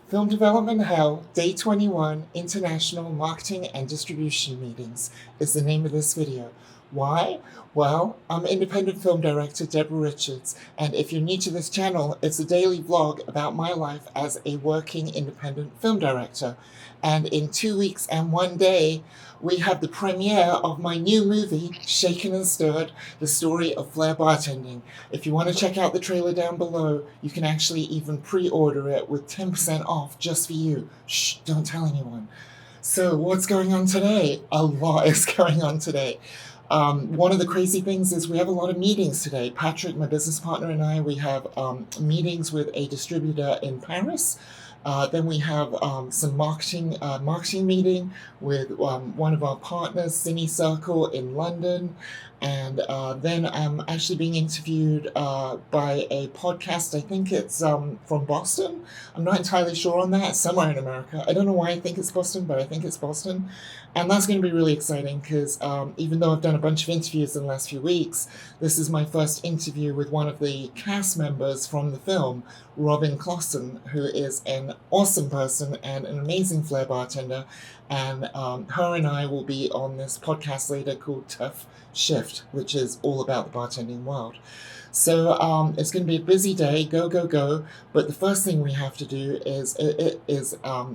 Film Development Hell, Day 21, International Marketing and Distribution Meetings is the name of this video. Why? Well, I'm independent film director Deborah Richards, and if you're new to this channel, it's a daily vlog about my life as a working independent film director. And in 2 weeks and 1 day, we have the premiere of my new movie, Shaken and Stirred, the story of flair bartending. If you want to check out the trailer down below, you can actually even pre-order it with 10% off just for you. Shh, don't tell anyone. So what's going on today? A lot is going on today. One of the crazy things is we have a lot of meetings today. Patrick, my business partner, and I, we have meetings with a distributor in Paris. Then we have some marketing meeting with one of our partners, Cine Circle in London. And then I'm actually being interviewed by a podcast. I think it's from Boston. I'm not entirely sure on that. Somewhere in America. I don't know why I think it's Boston, but I think it's Boston. And that's going to be really exciting because even though I've done a bunch of interviews in the last few weeks, this is my first interview with one of the cast members from the film, Robin Clausen, who is an awesome person and an amazing flair bartender. And her and I will be on this podcast later called Tough Shift, which is all about the bartending world. So it's going to be a busy day, go, go, go. But the first thing we have to do is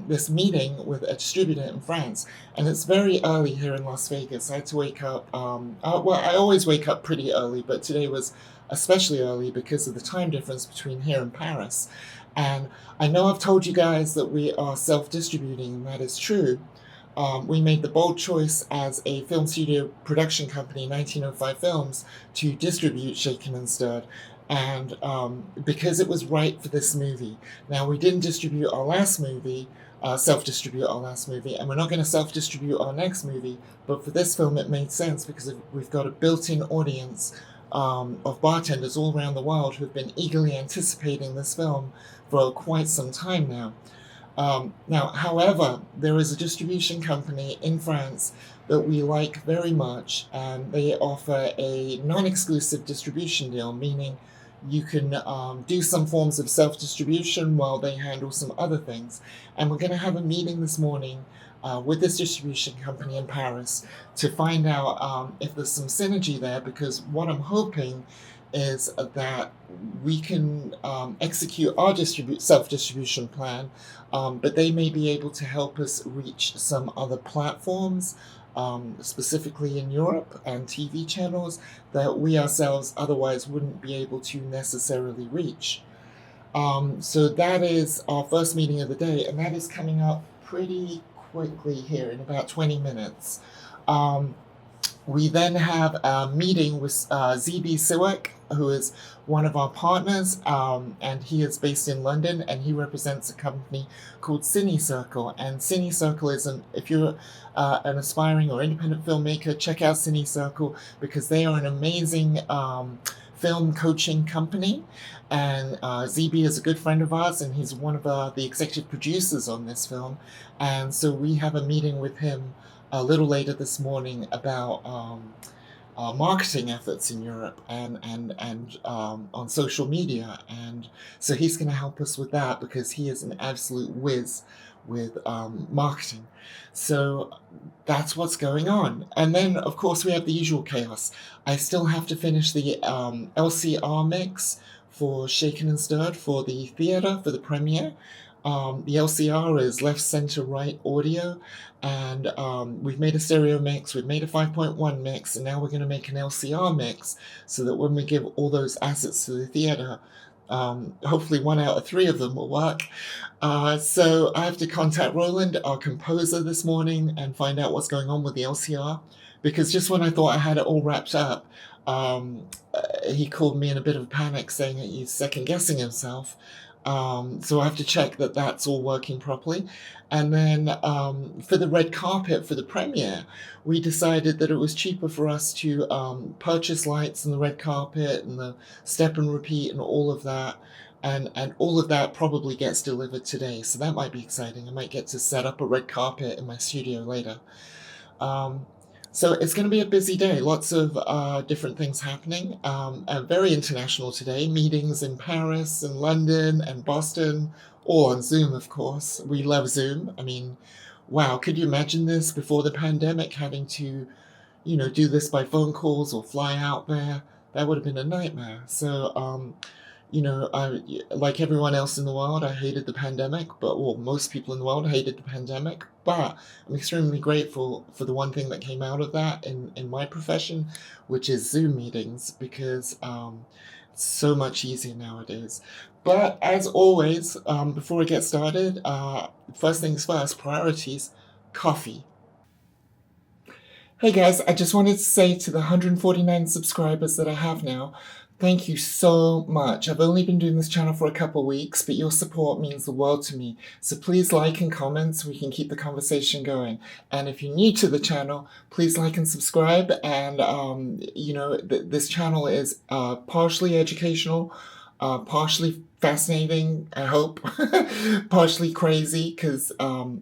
this meeting with a distributor in France. And it's very early here in Las Vegas. I had to wake up, well, I always wake up pretty early, but today was especially early because of the time difference between here and Paris. And I know I've told you guys that we are self-distributing, and that is true. We made the bold choice as a film studio production company, 1905 Films, to distribute Shaken and Stirred, and because it was right for this movie. Now, we didn't distribute our last movie, self-distribute our last movie, and we're not going to self-distribute our next movie, but for this film it made sense because we've got a built-in audience of bartenders all around the world who've been eagerly anticipating this film for quite some time now. Now, however, there is a distribution company in France that we like very much, and they offer a non-exclusive distribution deal, meaning you can do some forms of self-distribution while they handle some other things. And we're going to have a meeting this morning with this distribution company in Paris to find out if there's some synergy there, because what I'm hoping is that we can execute our self-distribution plan, but they may be able to help us reach some other platforms, specifically in Europe, and TV channels that we ourselves otherwise wouldn't be able to necessarily reach. So that is our first meeting of the day, and that is coming up pretty quickly here in about 20 minutes. We then have a meeting with ZB Siwak, who is one of our partners, and he is based in London, and he represents a company called Cine Circle. And Cine Circle is if you're an aspiring or independent filmmaker, check out Cine Circle because they are an amazing film coaching company. And ZB is a good friend of ours, and he's one of the executive producers on this film. And so we have a meeting with him a little later this morning about marketing efforts in Europe and on social media. And so he's going to help us with that because he is an absolute whiz with marketing. So that's what's going on. And then, of course, we have the usual chaos. I still have to finish the LCR mix for Shaken and Stirred for the theater, for the premiere. The LCR is left, center, right audio, and we've made a stereo mix, we've made a 5.1 mix, and now we're going to make an LCR mix so that when we give all those assets to the theater, hopefully 1 out of 3 of them will work. So I have to contact Roland, our composer, this morning and find out what's going on with the LCR, because just when I thought I had it all wrapped up, he called me in a bit of a panic saying that he's second-guessing himself. So I have to check that that's all working properly. And then for the red carpet for the premiere, we decided that it was cheaper for us to purchase lights and the red carpet and the step and repeat and all of that. And all of that probably gets delivered today. So that might be exciting. I might get to set up a red carpet in my studio later. So it's going to be a busy day, lots of different things happening, and very international today, meetings in Paris and London and Boston, all on Zoom, of course. We love Zoom. I mean, wow, could you imagine this before the pandemic, having to, do this by phone calls or fly out there? That would have been a nightmare. So, like everyone else in the world, I hated the pandemic, well, most people in the world hated the pandemic, but I'm extremely grateful for the one thing that came out of that in my profession, which is Zoom meetings, because it's so much easier nowadays. But as always, before we get started, first things first, priorities, coffee. Hey guys, I just wanted to say to the 149 subscribers that I have now, thank you so much. I've only been doing this channel for a couple weeks, but your support means the world to me. So please like and comment so we can keep the conversation going. And if you're new to the channel, please like and subscribe. And, this channel is partially educational, partially fascinating, I hope, partially crazy, because, I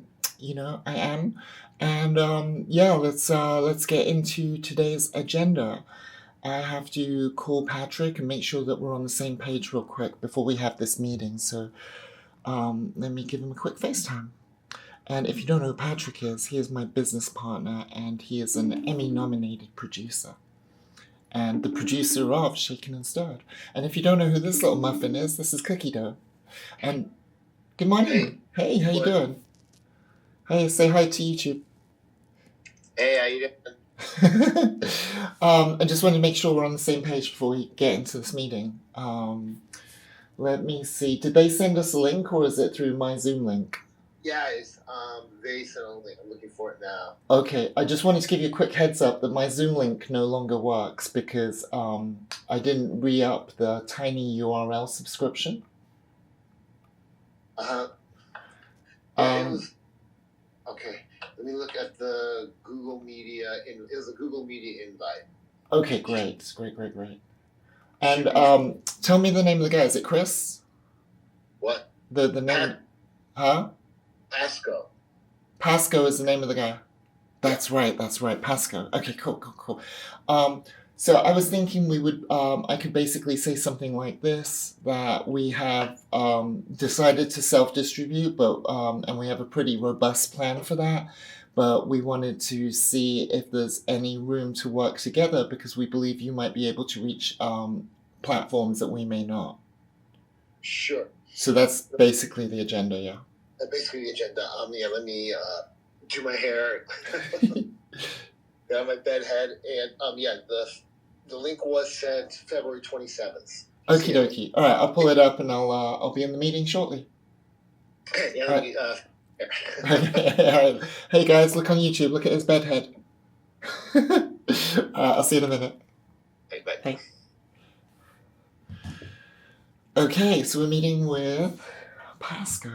am. And let's get into today's agenda. I have to call Patrick and make sure that we're on the same page real quick before we have this meeting. So let me give him a quick FaceTime. And if you don't know who Patrick is, he is my business partner and he is an Emmy-nominated producer. And the producer of Shaken and Stirred. And if you don't know who this little muffin is, this is Cookie Dough. And good morning. Hey, how you doing? Hey, say hi to YouTube. Hey, how you doing? I just wanted to make sure we're on the same page before we get into this meeting. Let me see. Did they send us a link or is it through my Zoom link? Yeah, it's they sent a link. I'm looking for it now. Okay, I just wanted to give you a quick heads up that my Zoom link no longer works because I didn't re-up the tiny URL subscription. Yeah, it was okay. Let me look at the Google Media. It was a Google Media invite. Okay, great. And tell me the name of the guy. Is it Chris? What? The name? Huh? Pasco. Pasco is the name of the guy. That's right. Pasco. Okay, cool. So I was thinking we would, I could basically say something like this, that we have decided to self-distribute, and we have a pretty robust plan for that, but we wanted to see if there's any room to work together because we believe you might be able to reach platforms that we may not. Sure. So that's basically the agenda, yeah. That's basically the agenda. Let me do my hair. Got my bed head, and the link was sent February 27th. Okie dokie. All right, I'll pull it up and I'll be in the meeting shortly. Okay. Yeah. All right. All right. Hey guys, look on YouTube. Look at his bed head. I'll see you in a minute. Hey, bye. Hey. Okay, so we're meeting with Pasco.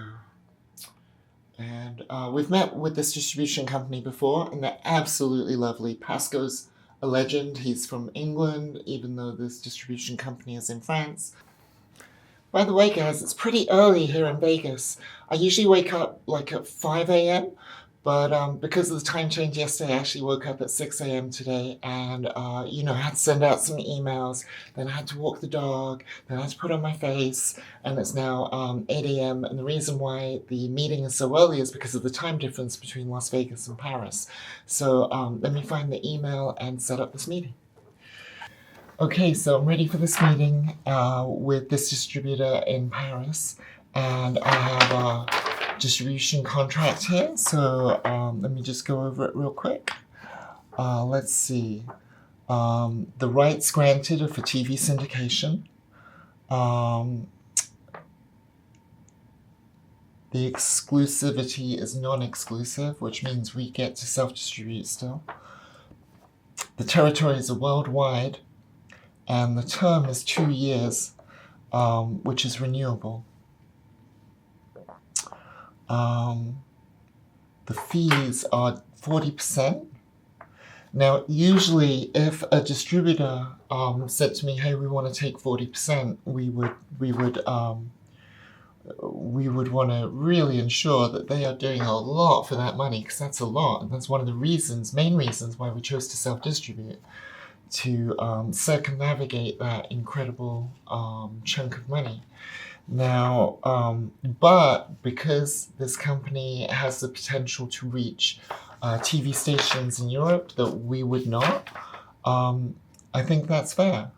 And we've met with this distribution company before, and they're absolutely lovely. Pasco's a legend. He's from England, even though this distribution company is in France. By the way, guys, it's pretty early here in Vegas. I usually wake up like at 5 a.m., but because of the time change yesterday, I actually woke up at 6 a.m. today and, I had to send out some emails. Then I had to walk the dog. Then I had to put on my face. And it's now 8 a.m. And the reason why the meeting is so early is because of the time difference between Las Vegas and Paris. So let me find the email and set up this meeting. Okay, so I'm ready for this meeting with this distributor in Paris. And I have a distribution contract here, so let me just go over it real quick. Let's see. The rights granted are for TV syndication. The exclusivity is non-exclusive, which means we get to self-distribute still. The territories are worldwide, and the term is 2 years, which is renewable. The fees are 40%. Now, usually, if a distributor said to me, "Hey, we want to take 40%," we would want to really ensure that they are doing a lot for that money, because that's a lot, and that's one of the main reasons why we chose to self-distribute, to circumnavigate that incredible chunk of money. Now, but because this company has the potential to reach TV stations in Europe that we would not, I think that's fair.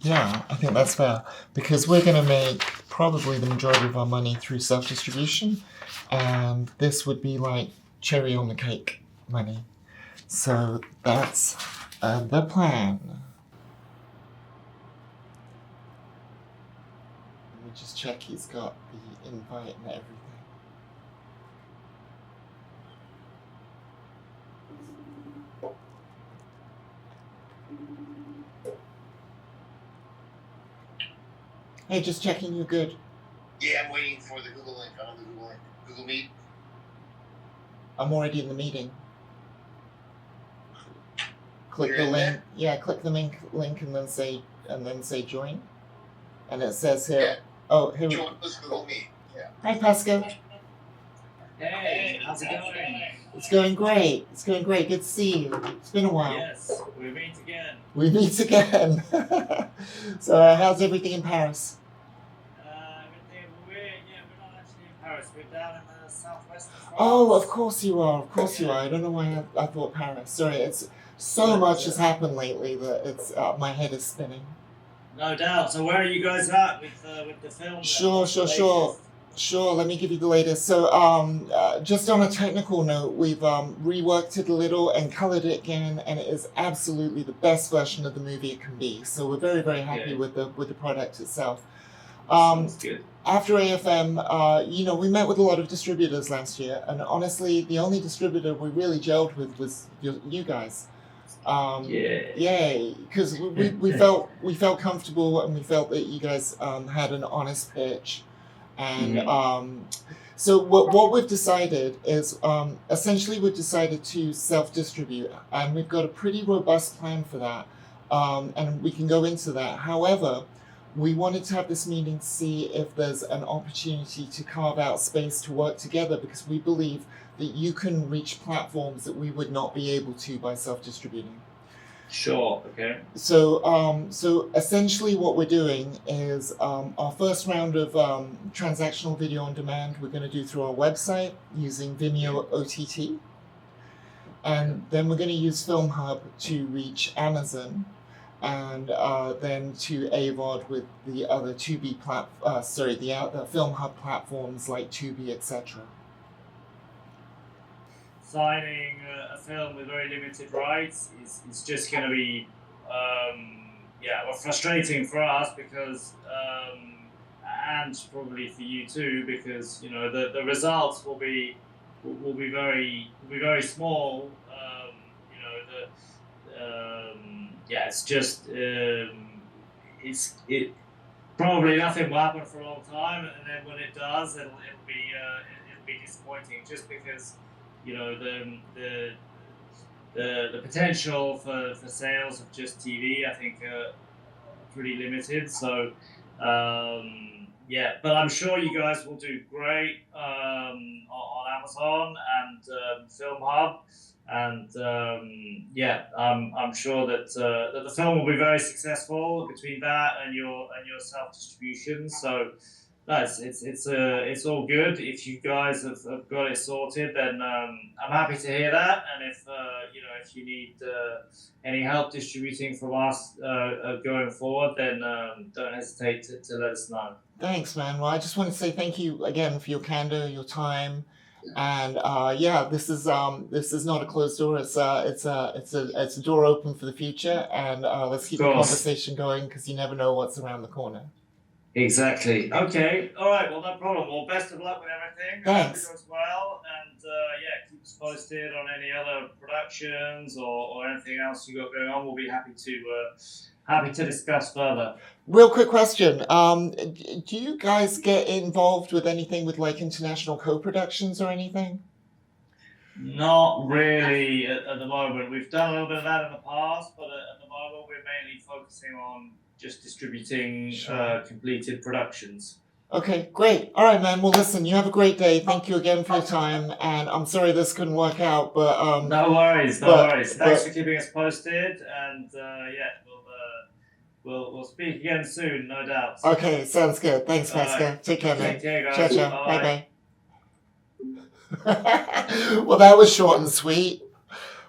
Yeah, I think that's fair because we're going to make probably the majority of our money through self-distribution, and this would be like cherry on the cake money. So that's the plan. Let me just check he's got the invite and everything. Hey, just checking you're good. Yeah, I'm waiting for the Google link. I'm on the Google link. Google Meet. I'm already in the meeting. Click You're the in link. there? Yeah, click the link and then say join. And it says here. Yeah. Oh, here we go. Join us Google Meet. Yeah. Hi, Pascal. Hey, how's it going? It's going great. It's going great. Good to see you. It's been a while. Yes, we meet again. We meet again. So, how's everything in Paris? We're not actually in Paris. We're down in the southwest of France. Oh, of course you are. Of course you are. I don't know why I thought Paris. Sorry, it's so much has happened lately that it's my head is spinning. No doubt. So where are you guys at with the film? Sure. Let me give you the latest. So, just on a technical note, we've reworked it a little and colored it again, and it is absolutely the best version of the movie it can be. So we're very, very happy with the product itself. Sounds good. After AFM, we met with a lot of distributors last year, and honestly, the only distributor we really gelled with was you guys. Yay! Because we felt comfortable, and we felt that you guys had an honest pitch. And so what we've decided is essentially we've decided to self-distribute, and we've got a pretty robust plan for that, and we can go into that. However, we wanted to have this meeting to see if there's an opportunity to carve out space to work together, because we believe that you can reach platforms that we would not be able to by self-distributing. Sure. Okay. So essentially what we're doing is our first round of transactional video on demand we're going to do through our website using Vimeo OTT. And then we're going to use FilmHub to reach Amazon, and then to AVOD with the other the FilmHub platforms like Tubi, etc. Signing a film with very limited rights is just going to be frustrating for us because and probably for you too, because the results will be very small. It's just it probably nothing will happen for a long time, and then when it does, it'll be disappointing, just because the potential for sales of just TV, I think, are pretty limited. So but I'm sure you guys will do great on Amazon and FilmHub, and I'm sure that the film will be very successful between that and your self distribution. So it's all good. If you guys have got it sorted, then I'm happy to hear that. And if you need any help distributing from us going forward, then don't hesitate to let us know. Thanks, man. Well, I just want to say thank you again for your candor, your time, and this is not a closed door. It's a door open for the future, and let's keep the conversation going, because you never know what's around the corner. Exactly. Okay. All right. Well, no problem. Well, best of luck with everything. Thanks. It goes well, and keep us posted on any other productions or anything else you got going on. We'll be happy to discuss further. Real quick question. Do you guys get involved with anything with like international co-productions or anything? Not really at the moment. We've done a little bit of that in the past, but at the moment we're mainly focusing on just distributing completed productions. Okay, great. All right, man. Well, listen, you have a great day. Thank you again for your time, and I'm sorry this couldn't work out, but No worries, no but worries. Thanks for but keeping us posted, and yeah, we'll speak again soon, no doubt. okay, sounds good. Thanks, All right. Pascal. Take care, man. Take care, Ciao, guys. ciao. Bye. Bye, bye. Well, that was short and sweet.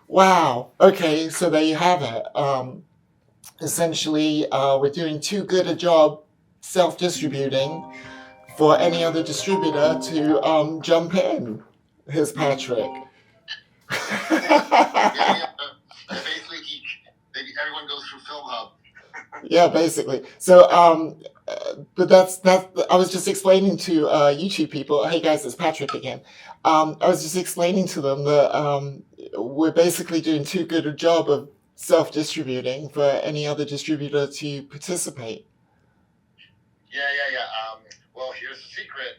Wow. Okay, so there you have it. Essentially, we're doing too good a job self-distributing for any other distributor to jump in. Here's Patrick. Basically, everyone goes through Film Hub. Yeah, basically. So, but that's that. I was just explaining to YouTube people. Hey guys, it's Patrick again. I was just explaining to them that we're basically doing too good a job of self-distributing for any other distributor to participate. Yeah. Well, here's the secret.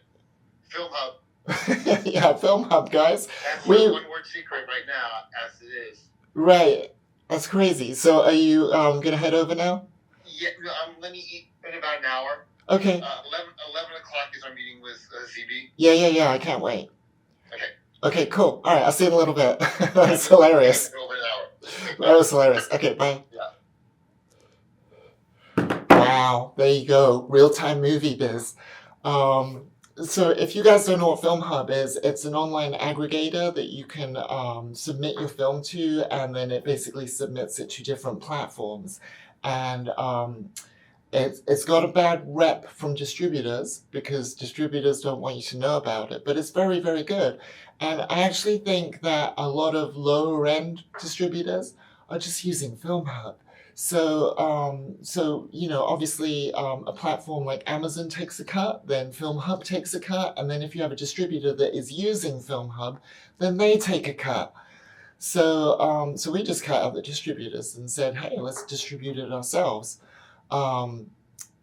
Film Hub. Yeah, Film Hub, guys. That's the one-word secret right now, as it is. Right. That's crazy. So, are you gonna head over now? Yeah. Let me eat in about an hour. Okay. 11 o'clock is our meeting with CB. Yeah. I can't wait. Okay. Okay, cool. All right, I'll see you in a little bit. That's hilarious. Over an hour. That was hilarious. Okay, bye. Yeah. Wow, there you go. Real-time movie biz. So if you guys don't know what Film Hub is, it's an online aggregator that you can submit your film to, and then it basically submits it to different platforms. And it's got a bad rep from distributors because distributors don't want you to know about it, but it's very, very good. And I actually think that a lot of lower end distributors are just using Film Hub. So, obviously, a platform like Amazon takes a cut, then Film Hub takes a cut, and then if you have a distributor that is using Film Hub, then they take a cut. So, we just cut out the distributors and said, hey, let's distribute it ourselves. But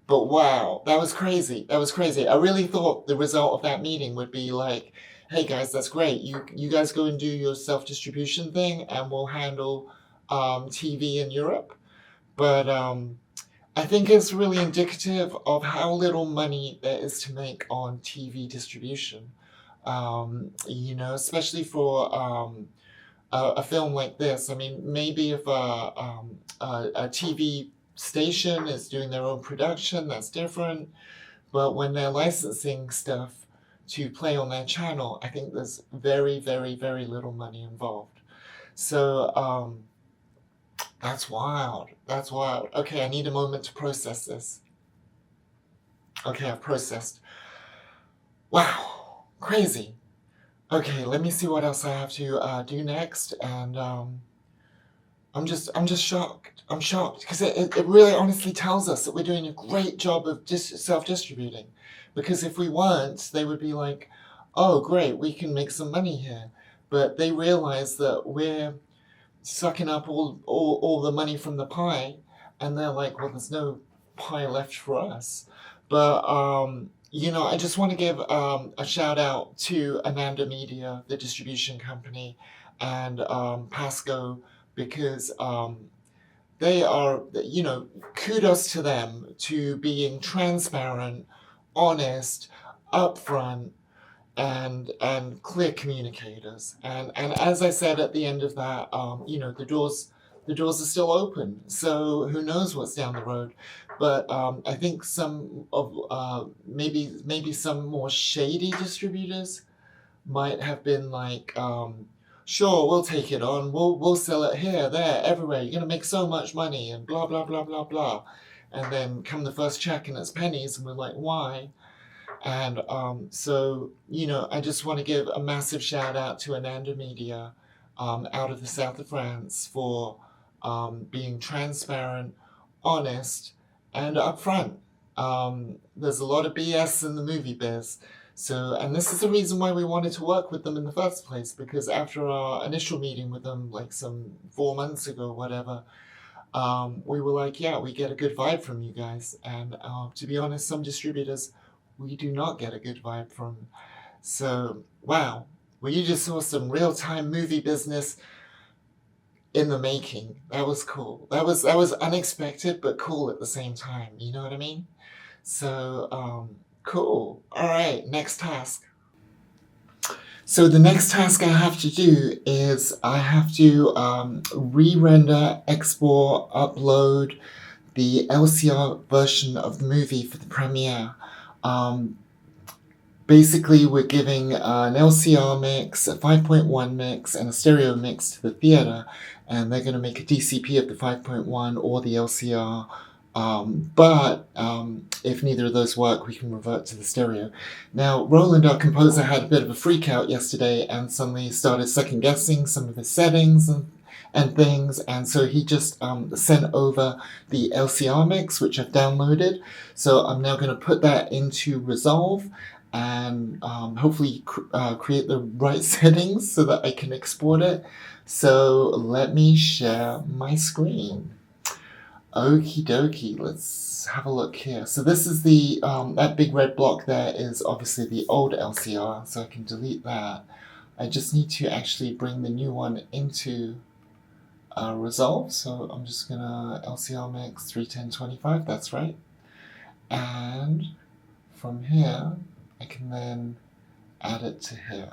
wow, that was crazy. That was crazy. I really thought the result of that meeting would be like, hey guys, that's great. You guys go and do your self-distribution thing, and we'll handle TV in Europe. But I think it's really indicative of how little money there is to make on TV distribution. Especially for a film like this. I mean, maybe if a TV station is doing their own production, that's different. But when they're licensing stuff to play on their channel, I think there's very, very, very little money involved. So that's wild. That's wild. Okay, I need a moment to process this. Okay, I've processed. Wow, crazy. Okay, let me see what else I have to do next, and I'm just shocked. I'm shocked because it really honestly tells us that we're doing a great job of self-distributing. Because if we weren't, they would be like, oh, great, we can make some money here. But they realize that we're sucking up all the money from the pie, and they're like, well, there's no pie left for us. But, I just want to give a shout out to Ananda Media, the distribution company, and Pasco, because they are, kudos to them to being transparent, honest, upfront, and clear communicators. And as I said at the end of that, the doors are still open. So who knows what's down the road? But I think some of maybe some more shady distributors might have been like, sure, we'll take it on. We'll sell it here, there, everywhere. You're gonna make so much money and blah blah blah blah blah. And then come the first check and it's pennies, and we're like, why? And I just want to give a massive shout out to Ananda Media out of the south of France for being transparent, honest, and upfront. There's a lot of BS in the movie biz. And this is the reason why we wanted to work with them in the first place, because after our initial meeting with them, like some 4 months ago, whatever, we were like, yeah, we get a good vibe from you guys. And to be honest, some distributors we do not get a good vibe from. So, wow. Well, you just saw some real-time movie business in the making. That was cool. That was unexpected, but cool at the same time. You know what I mean? So, Cool. All right, next task. So the next task I have to do is I have to re-render, export, upload the LCR version of the movie for the premiere. Basically, we're giving an LCR mix, a 5.1 mix, and a stereo mix to the theater, and they're going to make a DCP of the 5.1 or the LCR. But if neither of those work, we can revert to the stereo. Now, Roland, our composer, had a bit of a freak out yesterday and suddenly started second guessing some of his settings and things, and so he just sent over the LCR mix, which I've downloaded. So I'm now going to put that into Resolve and hopefully create the right settings so that I can export it. So let me share my screen. Okie dokie, let's have a look here. So this is the, that big red block there is obviously the old LCR, so I can delete that. I just need to actually bring the new one into Resolve, so I'm just gonna LCR mix 31025, that's right. And from here, I can then add it to here.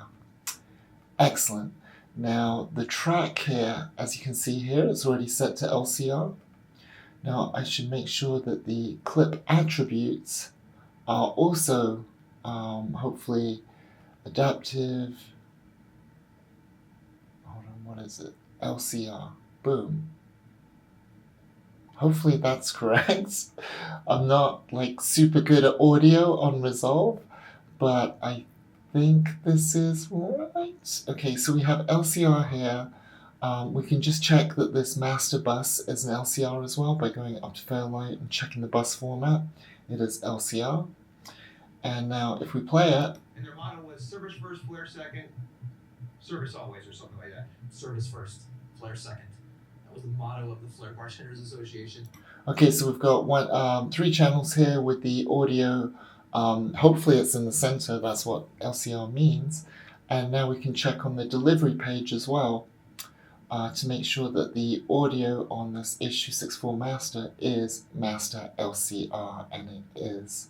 Excellent. Now the track here, as you can see here, it's already set to LCR. Now I should make sure that the clip attributes are also hopefully adaptive. Hold on, what is it? LCR. Boom. Hopefully that's correct. I'm not like super good at audio on Resolve, but I think this is right. Okay, so we have LCR here. We can just check that this master bus is an LCR as well by going up to Fairlight and checking the bus format. It is LCR. And now if we play it. And their motto was service first, flare second, service always, or something like that. Service first, flare second. That was the motto of the Flare Bartenders Association. Okay, so we've got 3 channels here with the audio. Hopefully it's in the center, that's what LCR means. And now we can check on the delivery page as well to make sure that the audio on this H.264 master is master LCR, and it is.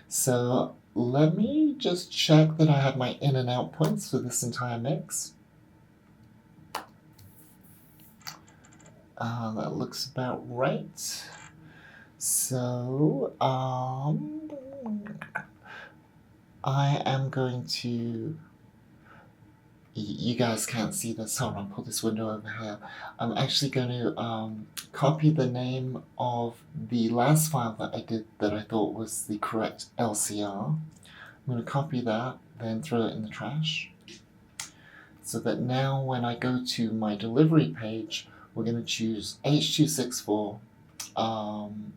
So let me just check that I have my in and out points for this entire mix. That looks about right. So I am going to, you guys can't see this, hold on, pull this window over here. I'm actually going to copy the name of the last file that I did that I thought was the correct LCR. I'm going to copy that, then throw it in the trash. So that now when I go to my delivery page, we're going to choose H.264.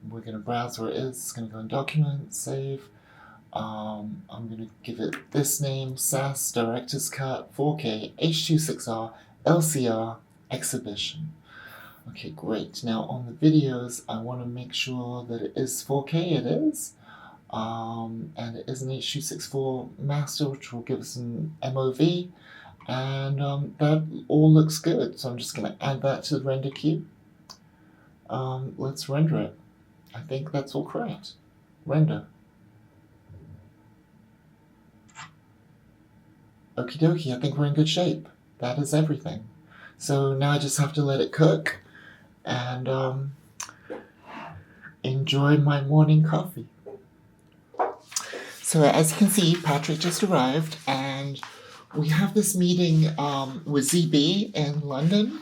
We're going to browse where it is. It's going to go in Document, Save. I'm going to give it this name, SAS Director's Cut 4K H.264 LCR Exhibition. Okay, great. Now on the videos, I want to make sure that it is 4K. It is. And it is an H.264 master, which will give us an MOV. And that all looks good. So I'm just going to add that to the render queue. Let's render it. I think that's all correct. Render. Okie dokie, I think we're in good shape. That is everything. So now I just have to let it cook and enjoy my morning coffee. So as you can see, Patrick just arrived and we have this meeting with ZB in London,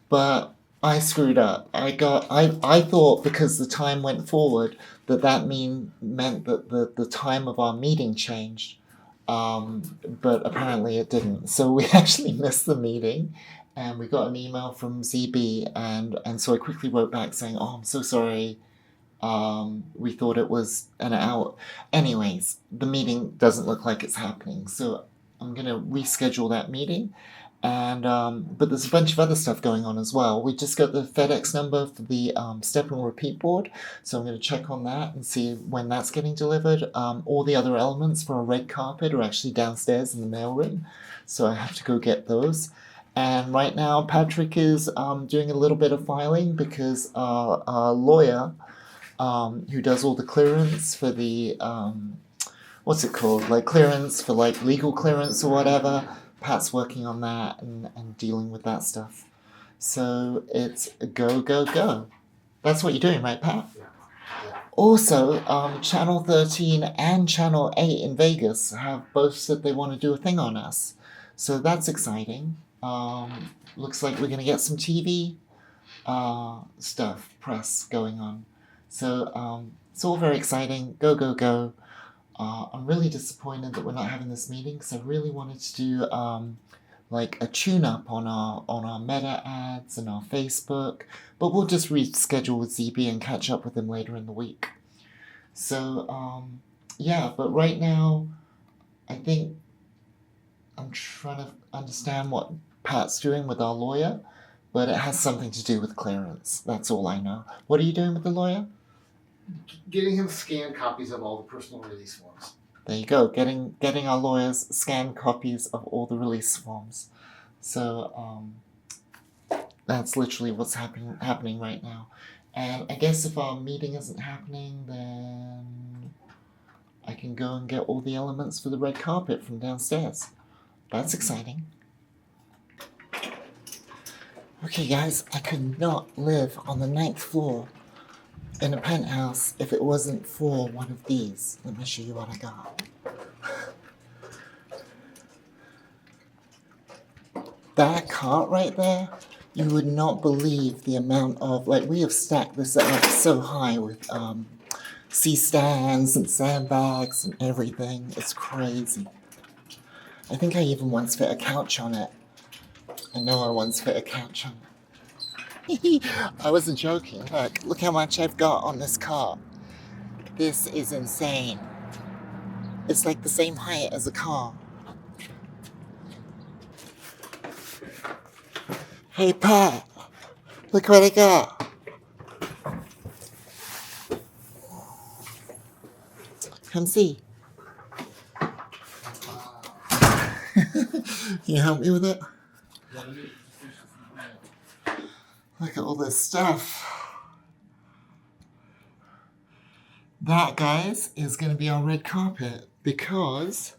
but I screwed up. I thought because the time went forward that meant that the time of our meeting changed. But apparently it didn't. So we actually missed the meeting and we got an email from ZB and so I quickly wrote back saying, oh, I'm so sorry. We thought it was an hour. Anyways, the meeting doesn't look like it's happening. So I'm going to reschedule that meeting. And but there's a bunch of other stuff going on as well. We just got the FedEx number for the step and repeat board, so I'm going to check on that and see when that's getting delivered. All the other elements for a red carpet are actually downstairs in the mailroom, so I have to go get those. And right now Patrick is doing a little bit of filing because our lawyer, who does all the clearance for the what's it called? Like clearance for like legal clearance or whatever. Pat's working on that and dealing with that stuff. So it's go, go, go. That's what you're doing, right, Pat? Yeah. Also, Channel 13 and Channel 8 in Vegas have both said they want to do a thing on us. So that's exciting. Looks like we're going to get some TV stuff, press going on. So it's all very exciting. Go, go, go. I'm really disappointed that we're not having this meeting because I really wanted to do like a tune-up on our Meta ads and our Facebook, but we'll just reschedule with ZB and catch up with him later in the week. So yeah, but right now I think I'm trying to understand what Pat's doing with our lawyer, but it has something to do with clearance. That's all I know. What are you doing with the lawyer? Getting him scanned copies of all the personal release forms. There you go, getting our lawyers scanned copies of all the release forms. So that's literally what's happening right now. And I guess if our meeting isn't happening, then I can go and get all the elements for the red carpet from downstairs. That's exciting. Okay guys, I could not live on the 9th floor in a penthouse if it wasn't for one of these. Let me show you what I got. That cart right there, you would not believe the amount of, like, we have stacked this up so high with C-stands and sandbags and everything. It's crazy. I think I even once fit a couch on it. I know I once fit a couch on it. I wasn't joking. Look how much I've got on this car. This is insane. It's like the same height as a car. Hey Pat, look what I got. Come see. Can you help me with it? Look at all this stuff. That, guys, is going to be our red carpet because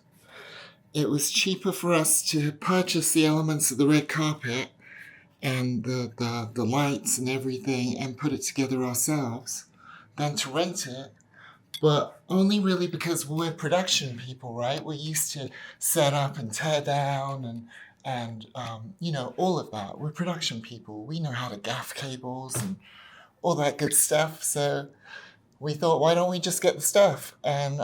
it was cheaper for us to purchase the elements of the red carpet and the lights and everything and put it together ourselves than to rent it. But only really because we're production people, right? We're used to set up and tear down and you know, all of that. We're production people. We know how to gaff cables and all that good stuff. So we thought, why don't we just get the stuff? And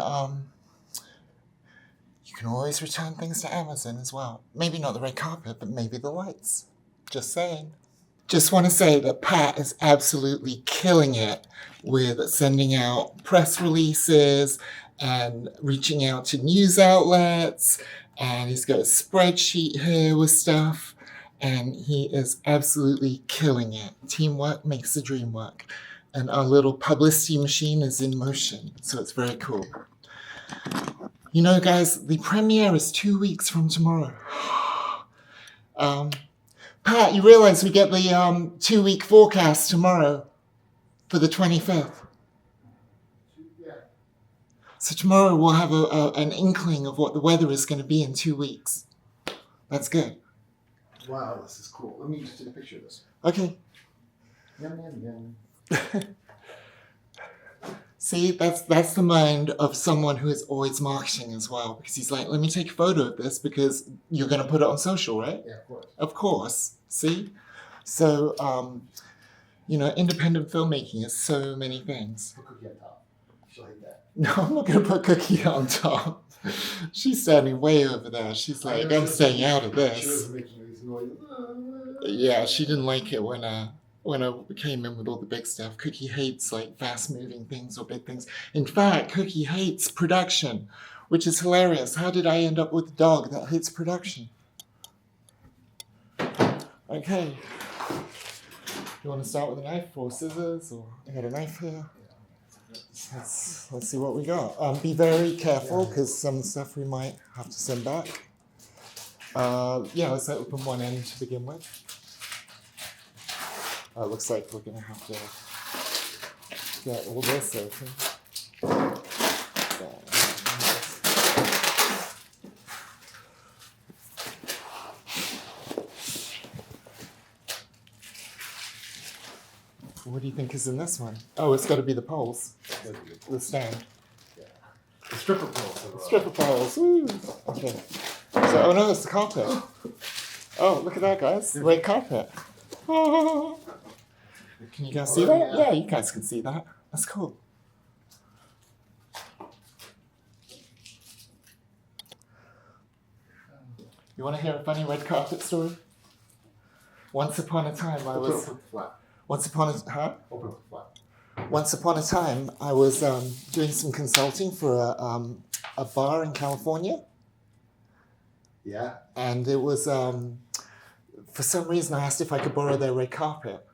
you can always return things to Amazon as well. Maybe not the red carpet, but maybe the lights. Just saying. Just want to say that Pat is absolutely killing it with sending out press releases and reaching out to news outlets. And he's got a spreadsheet here with stuff. And he is absolutely killing it. Teamwork makes the dream work. And our little publicity machine is in motion. So it's very cool. You know, guys, the premiere is 2 weeks from tomorrow. Pat, you realize we get the 2-week forecast tomorrow for the 25th? Yeah. So tomorrow we'll have an inkling of what the weather is going to be in 2 weeks. That's good. Wow, this is cool. Let me just take a picture of this. Okay. Yum, yum, yum. See, that's the mind of someone who is always marketing as well. Because he's like, let me take a photo of this because you're going to put it on social, right? Yeah, of course. Of course. See? So, you know, independent filmmaking is so many things. Put cookie on top. She'll hate that. No, I'm not going to put Cookie on top. She's standing way over there. She's like, I'm staying out of She this. was making these noises. Yeah, she didn't like it when I came in with all the big stuff. Cookie hates like fast-moving things or big things. In fact, Cookie hates production, which is hilarious. How did I end up with a dog that hates production? Okay. You want to start with a knife or scissors? Or I got a knife here. Let's see what we got. Be very careful because some stuff we might have to send back. Yeah, let's open one end to begin with. Looks like we're gonna have to get all this open. what do you think is in this one? Oh, it's got to be the poles, the stand. The stripper pole. Stripper poles. Woo. Okay. So, oh no, it's the carpet. Oh, look at that, guys. Red carpet. Oh. Can you guys see that? Yeah, you guys can see that. That's cool. You want to hear a funny red carpet story? Once upon a time, I was. Once upon a time, I was doing some consulting for a bar in California, Yeah. and it was for some reason I asked if I could borrow their red carpet,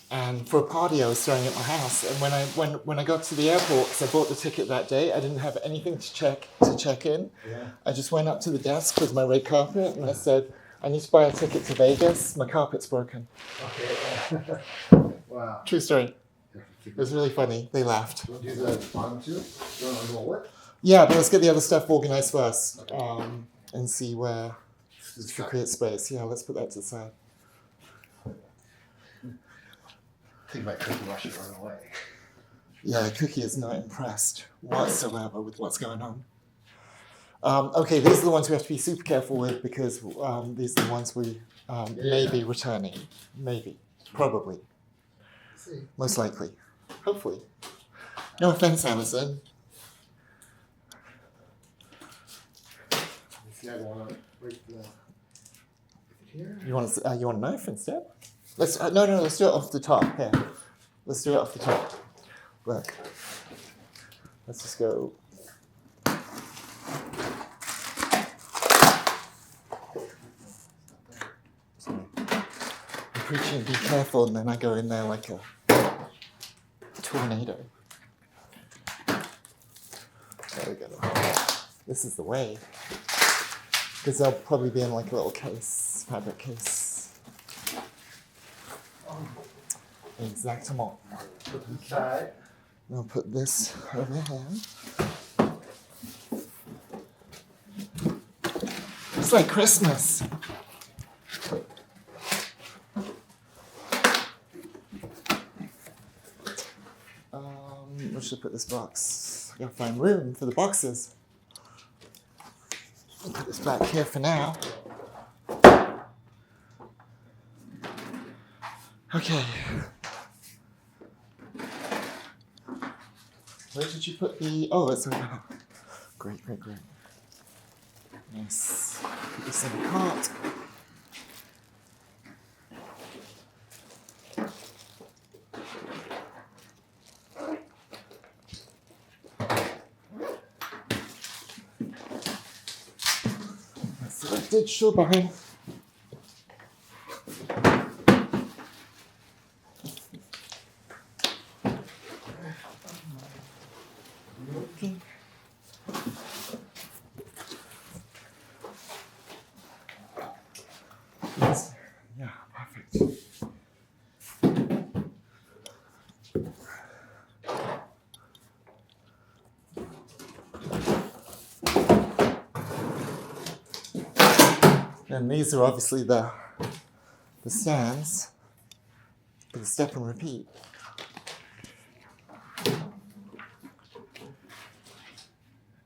and for a party I was throwing at my house. And when I got to the airport, because I bought the ticket that day, I didn't have anything to check in. Yeah. I just went up to the desk with my red carpet and I said, I need to buy a ticket to Vegas. My carpet's broken. Okay. Wow. True story. It was really funny. They laughed. Do you want to do the bottom two? Do you want to roll it? Yeah, but let's get the other stuff organized first and see where we can create space. Yeah, let's put that to the side. I think my cookie wash should run away. Yeah, Cookie is not impressed whatsoever with what's going on. Okay, these are the ones we have to be super careful with because these are the ones we may be returning. Maybe. Probably. See. Most likely. Hopefully. No offense, Amazon. See, I don't want to break the. Here. You want a knife instead? Let's no. Let's do it off the top. Here, let's do it off the top. Look. Let's just go. Sorry. I'm preaching, be careful, and then I go in there like a tornado. There we go. This is the way. Because they'll probably be in like a little case, fabric case. Exactement. Put them inside. I'll put this over here. It's like Christmas. Where should I put this box? I gotta find room for the boxes. I'll put this back here for now. Okay. Where did you put the... Oh, it's over here. Great. Nice. Put this in the cart. Selected, sure behind. Okay. Yes. Yeah, perfect. And these are obviously the stands for the step and repeat.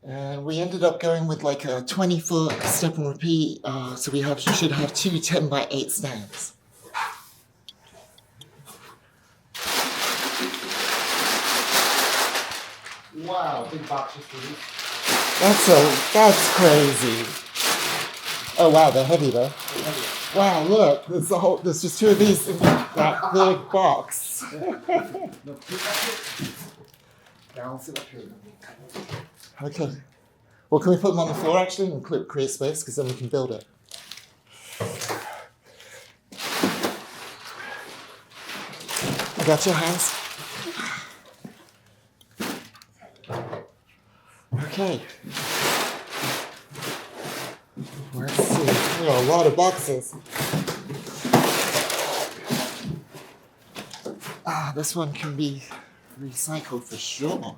And we ended up going with like a 20-foot step and repeat, so we should have two 10x8 stands. Wow, big boxes for these. That's crazy. Oh wow, they're heavy though. Wow, look, there's just two of these in that big box. No, balance it up here. Okay. Well, can we put them on the floor actually and create space because then we can build it. I got your hands. Okay. Let's see. We got a lot of boxes. This one can be recycled for sure.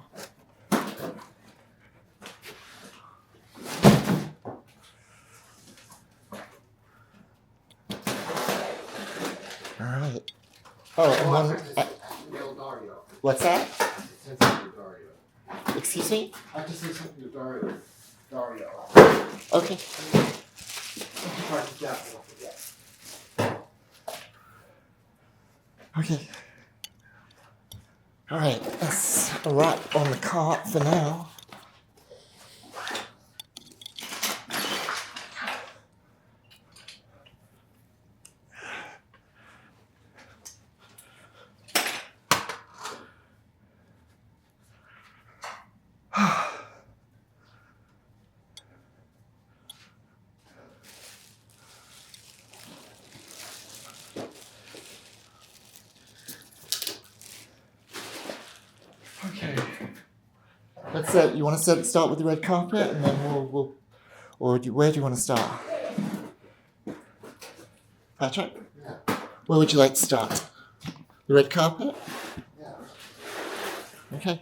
All right. Oh, and What's that? Say something to Dario. Excuse me? I have to say something to Dario. Dario. Okay. Okay. All right, that's a wrap on the cart for now. Okay. Let's you want to start with the red carpet, and then we'll or where do you want to start? Patrick? Yeah. Where would you like to start? The red carpet? Yeah. Okay.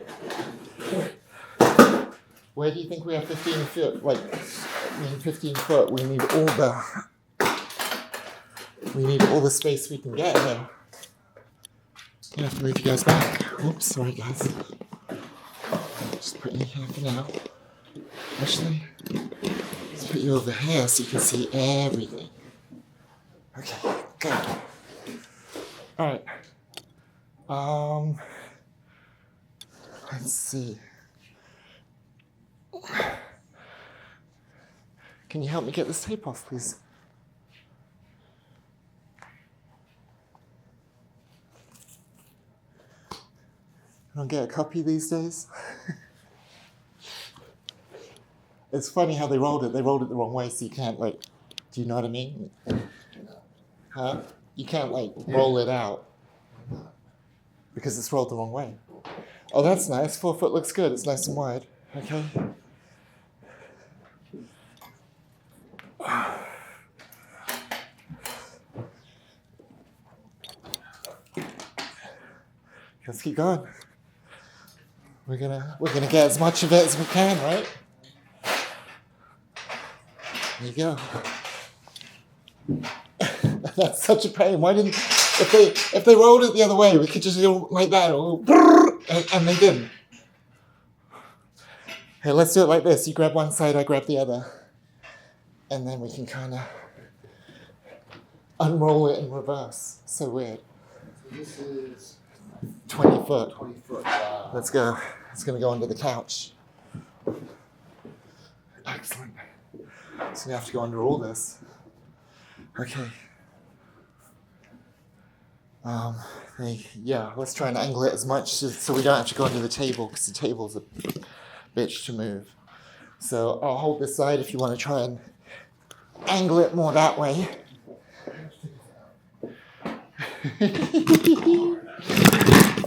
Where do you think we have 15 foot? Like, I mean, 15 foot. We need all the space we can get here. I have to move you guys back. Oops, sorry guys. Just put you here for now. Ashley, let's put you over here so you can see everything. Okay, good. All right. Let's see. Can you help me get this tape off, please? I don't get a copy these days. It's funny how they rolled it. They rolled it the wrong way, so you can't, like, do you know what I mean? Huh? You can't, like, roll it out because it's rolled the wrong way. Oh, that's nice. 4 foot looks good. It's nice and wide. Okay. Let's keep going. We're gonna get as much of it as we can, right? There you go. That's such a pain. Why didn't if they rolled it the other way, we could just go like that, and they didn't. Hey, let's do it like this. You grab one side, I grab the other, and then we can kind of unroll it in reverse. So weird. So this is 20 foot. 20 foot. Wow. Let's go. It's gonna go under the couch. Excellent. So we have to go under all this. Okay. Yeah, let's try and angle it as much so we don't have to go under the table because the table's a bitch to move. So I'll hold this side if you want to try and angle it more that way.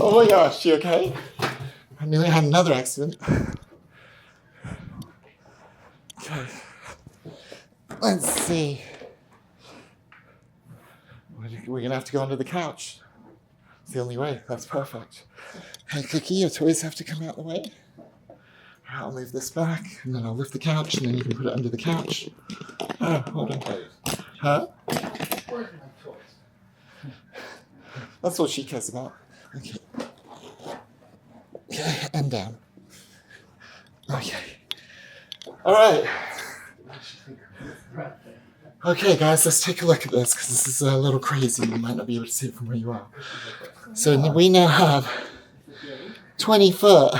Oh my gosh, you okay? I nearly had another accident. Okay. Let's see. We're gonna have to go under the couch. It's the only way. That's perfect. Hey, Cookie, your toys have to come out the way. I'll move this back, and then I'll lift the couch, and then you can put it under the couch. Oh, hold on. Huh? Where's my toys? That's what she cares about. Okay. Okay, and down. Okay. All right. Okay, guys, let's take a look at this because this is a little crazy. You might not be able to see it from where you are. So we now have 20 foot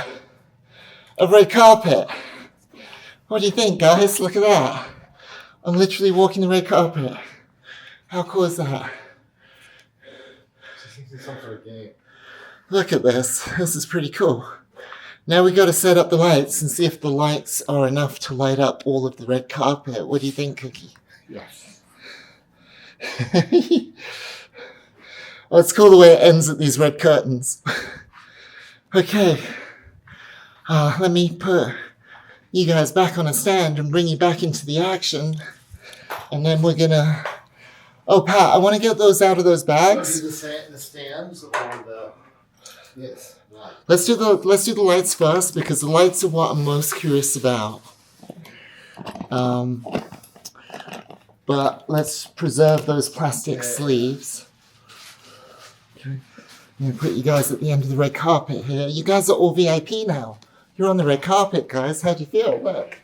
of red carpet. What do you think, guys? Look at that. I'm literally walking the red carpet. How cool is that? It's some sort of game. Look at this. This is pretty cool. Now we got to set up the lights and see if the lights are enough to light up all of the red carpet. What do you think, Cookie? Yes. Oh, it's cool the way it ends at these red curtains. Okay. Let me put you guys back on a stand and bring you back into the action. And then we're gonna... Oh, Pat, I want to get those out of those bags. The stands or the... Yes. Right. Let's do the lights first because the lights are what I'm most curious about. But let's preserve those plastic sleeves. Okay. I'm going to put you guys at the end of the red carpet here. You guys are all VIP now. You're on the red carpet, guys. How do you feel? Look.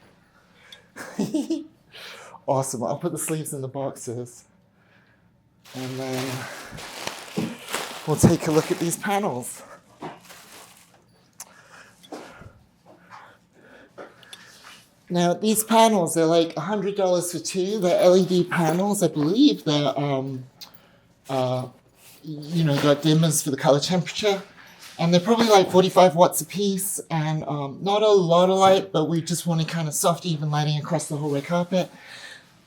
Awesome. I'll put the sleeves in the boxes. And then we'll take a look at these panels. Now, these panels, they're like $100 for two. They're LED panels. I believe they're, got dimmers for the color temperature. And they're probably like 45 watts a piece. And not a lot of light, but we just want to kind of soft, even lighting across the whole red carpet.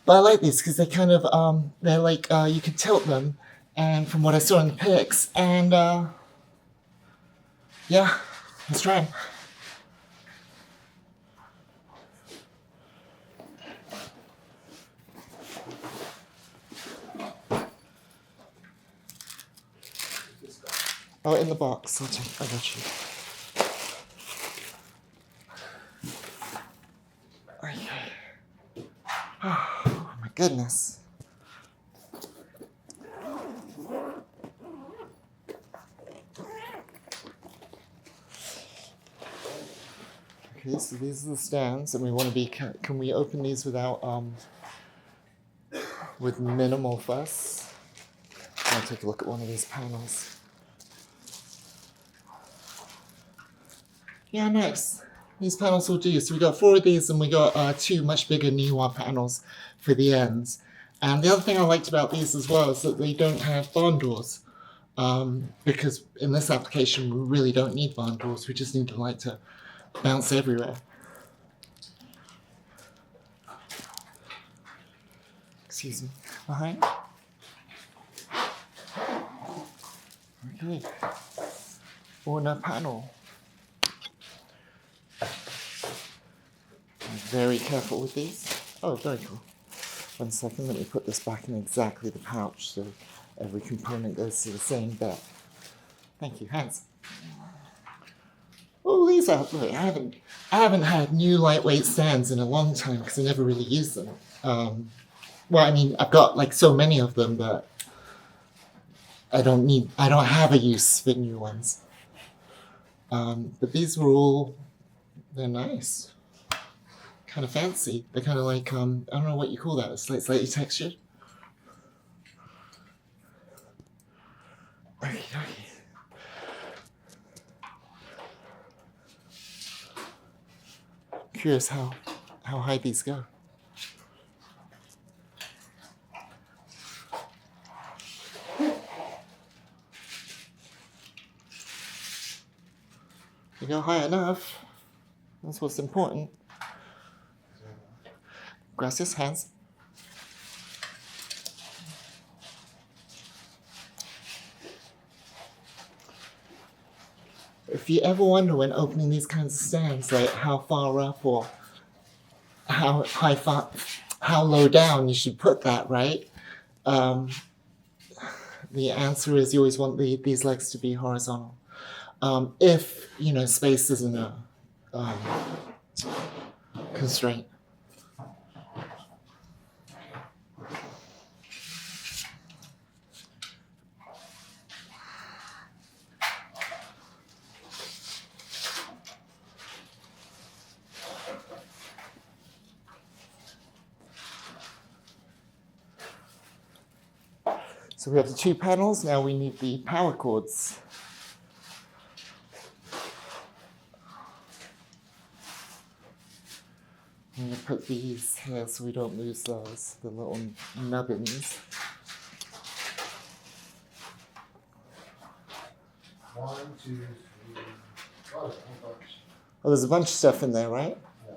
But I like these because they kind of, they're like, you can tilt them. And from what I saw in the pics. And yeah, let's try them. Oh, in the box. I got you. Okay. Oh, my goodness. Okay, so these are the stands, and we want to be. Can we open these without with minimal fuss? I'll take a look at one of these panels. Yeah, nice. These panels will do. So we got 4 of these, and we got 2 much bigger Niwa panels for the ends. And the other thing I liked about these as well is that they don't have barn doors. Because in this application, we really don't need barn doors. We just need the light to bounce everywhere. Excuse me. Behind. Okay. Una panel. Very careful with these. Oh, very cool. 1 second, let me put this back in exactly the pouch so every component goes to the same bed. Thank you, hands. Oh, these are, look, I haven't had new lightweight stands in a long time because I never really used them. Well, I mean, I've got like so many of them, but I don't have a use for new ones. But these were all, they're nice. Kind of fancy. They're kind of like, I don't know what you call that. It's like slightly textured. Okay. Curious how high these go. They go high enough. That's what's important. Gracias, hands. If you ever wonder when opening these kinds of stands, like how far up or how low down you should put that, right? The answer is you always want these legs to be horizontal. If, space isn't a constraint. So we have the 2 panels, now we need the power cords. I'm going to put these here so we don't lose those, the little nubbins. 1, 2, 3. Oh, Oh, there's a bunch of stuff in there, right? Yeah.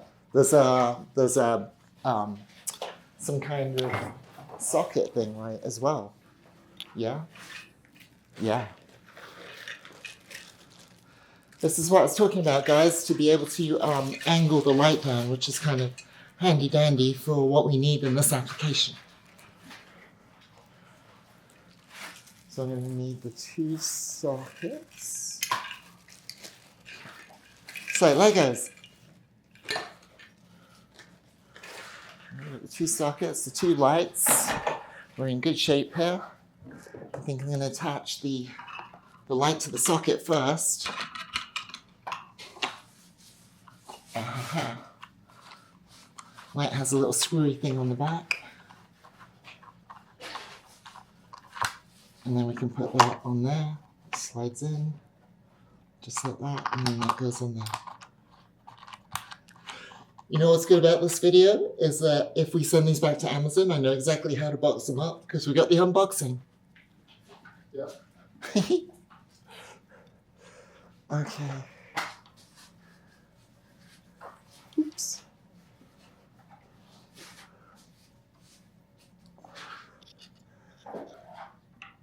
There's some kind of socket thing, right, as well. Yeah? Yeah. This is what I was talking about, guys, to be able to angle the light down, which is kind of handy dandy for what we need in this application. So I'm going to need the 2 sockets. It's like Legos. The 2 sockets, the 2 lights. We're in good shape here. I think I'm going to attach the the light to the socket first. Light has a little screwy thing on the back. And then we can put that on there. It slides in, just like that, and then that goes on there. You know what's good about this video is that if we send these back to Amazon, I know exactly how to box them up because we got the unboxing. Yeah. Okay. Oops.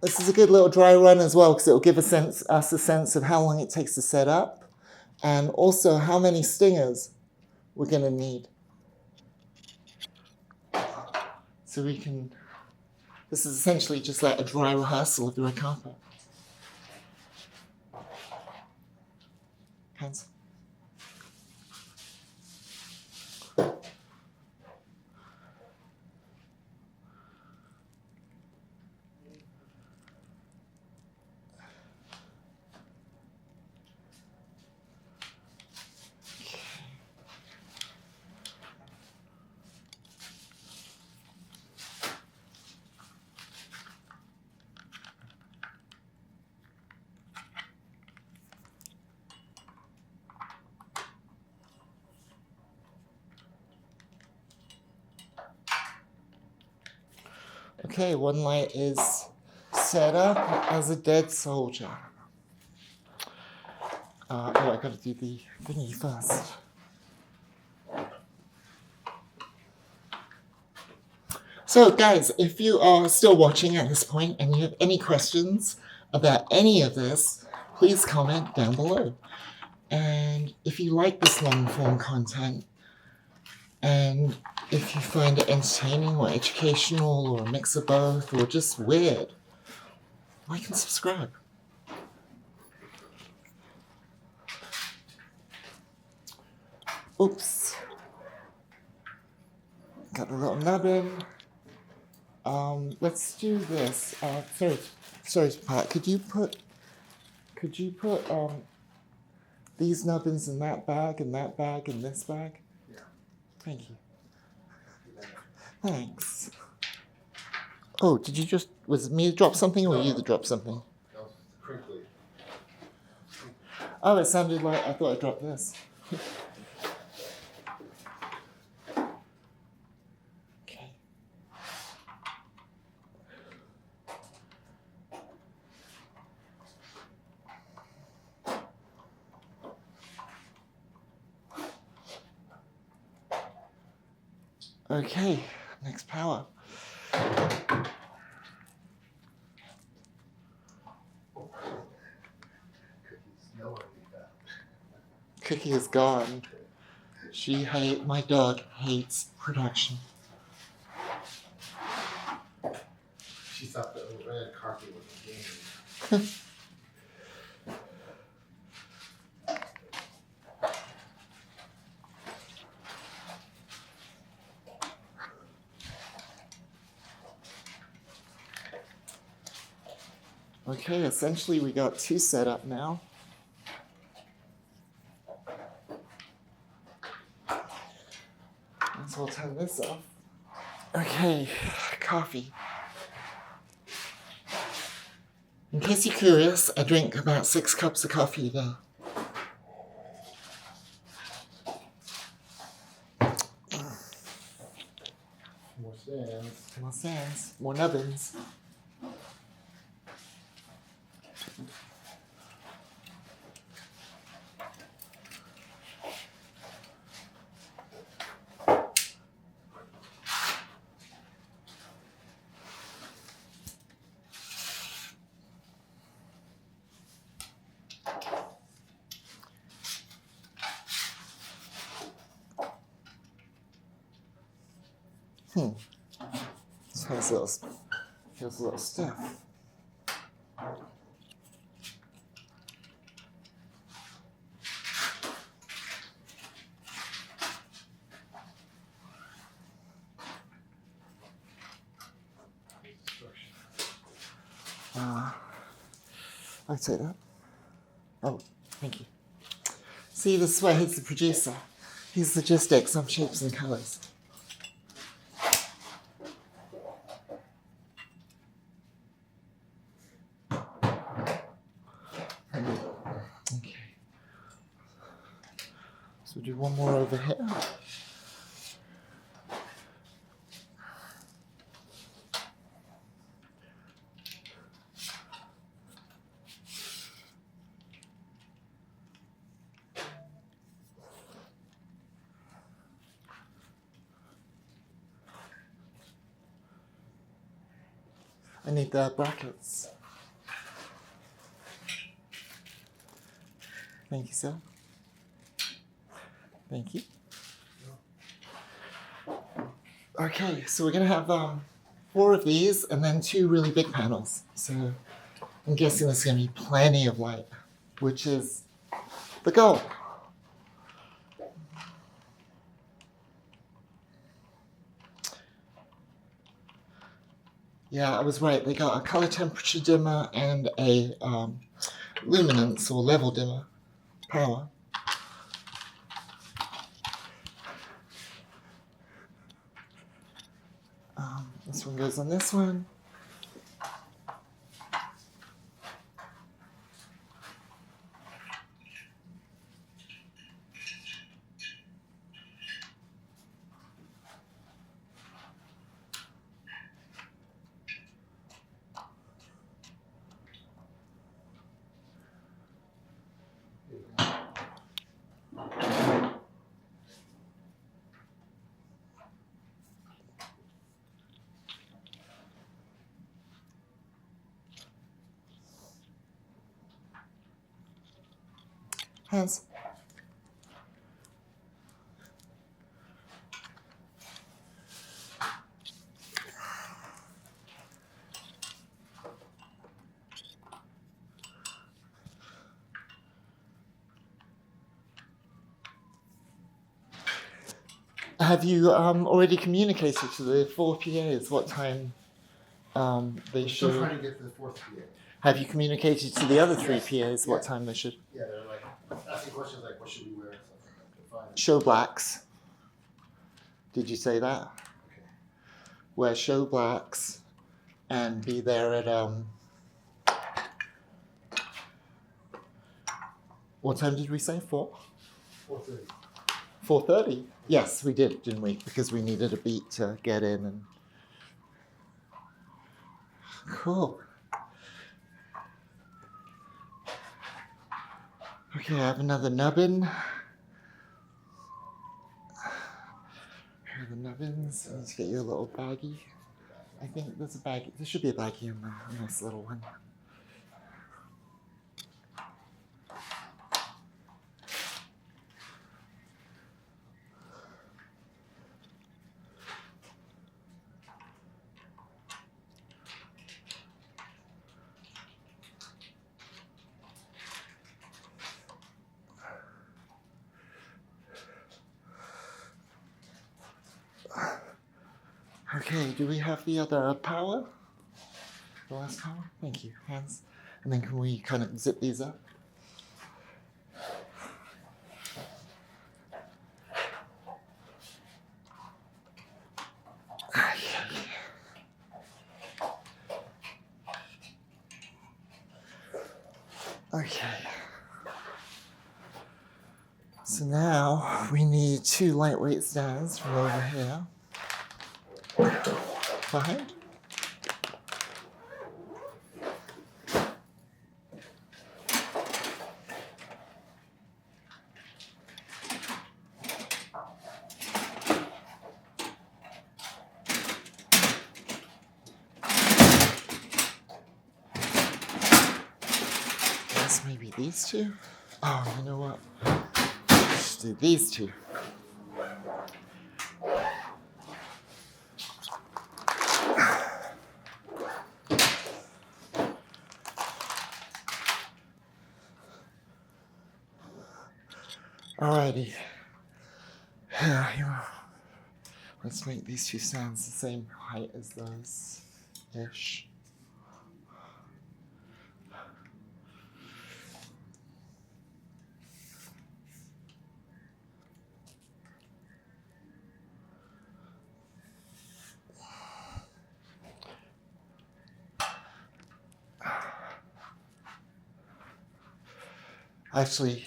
This is a good little dry run as well because it will give us a sense of how long it takes to set up and also how many stingers we're going to need. So we can, this is essentially just like a dry rehearsal of the red carpet. Hands. Okay, one light is set up as a dead soldier. Oh, I gotta do the thingy first. So guys, if you are still watching at this point and you have any questions about any of this, please comment down below. And if you like this long form content, and if you find it entertaining or educational or a mix of both or just weird, like and subscribe. Oops. Got the little nubbin. Let's do this. Sorry, Pat. Could you put these nubbins in that bag and this bag? Yeah. Thank you. Thanks. Oh, was it me that dropped something or you that dropped something? That was crinkly. Oh, it sounded like I thought I dropped this. Okay. Okay, next power. Cookie's nowhere to be found. Cookie is gone. My dog hates production. She thought the red carpet was a game. Okay, essentially we got two set up now. So I'll turn this off. Okay, coffee. In case you're curious, I drink about 6 cups of coffee a day. More sands. More sands, more nubbins. Feels a little stiff. I'll take that. Oh, thank you. See, this is why he's the producer. He's logistics, I'm shapes and colours. Okay. So we'll do one more over here. I need the brackets. Thank you, sir. Thank you. Okay, so we're gonna have 4 of these and then 2 really big panels. So I'm guessing there's gonna be plenty of light, which is the goal. Yeah, I was right. They got a color temperature dimmer and a luminance or level dimmer power. This one goes on this one. Hands. Have you already communicated to the 4 PAs what time they We're still should? trying to get to the 4th PA. Have you communicated to the other 3 PAs what Yeah. time they should? Yeah, they're like asking questions like, what should we wear? Stuff like that. Show blacks. Did you say that? Okay. Wear show blacks and be there at what time did we say? 4? 4:30. 4:30? Yes, we did, didn't we? Because we needed a beat to get in and cool. Okay, I have another nubbin. Here are the nubbins. I need to get you a little baggie. I think there's a baggie. There should be a baggie in there. A nice little one. Okay, do we have the other power? The last power? Thank you. Hands. And then can we kind of zip these up? Okay. So now we need 2 lightweight stands from over here. Behind. Guess maybe these 2. Oh, you know what? Let's do these 2. Alrighty. Yeah, let's make these 2 stands the same height as those ish. Actually,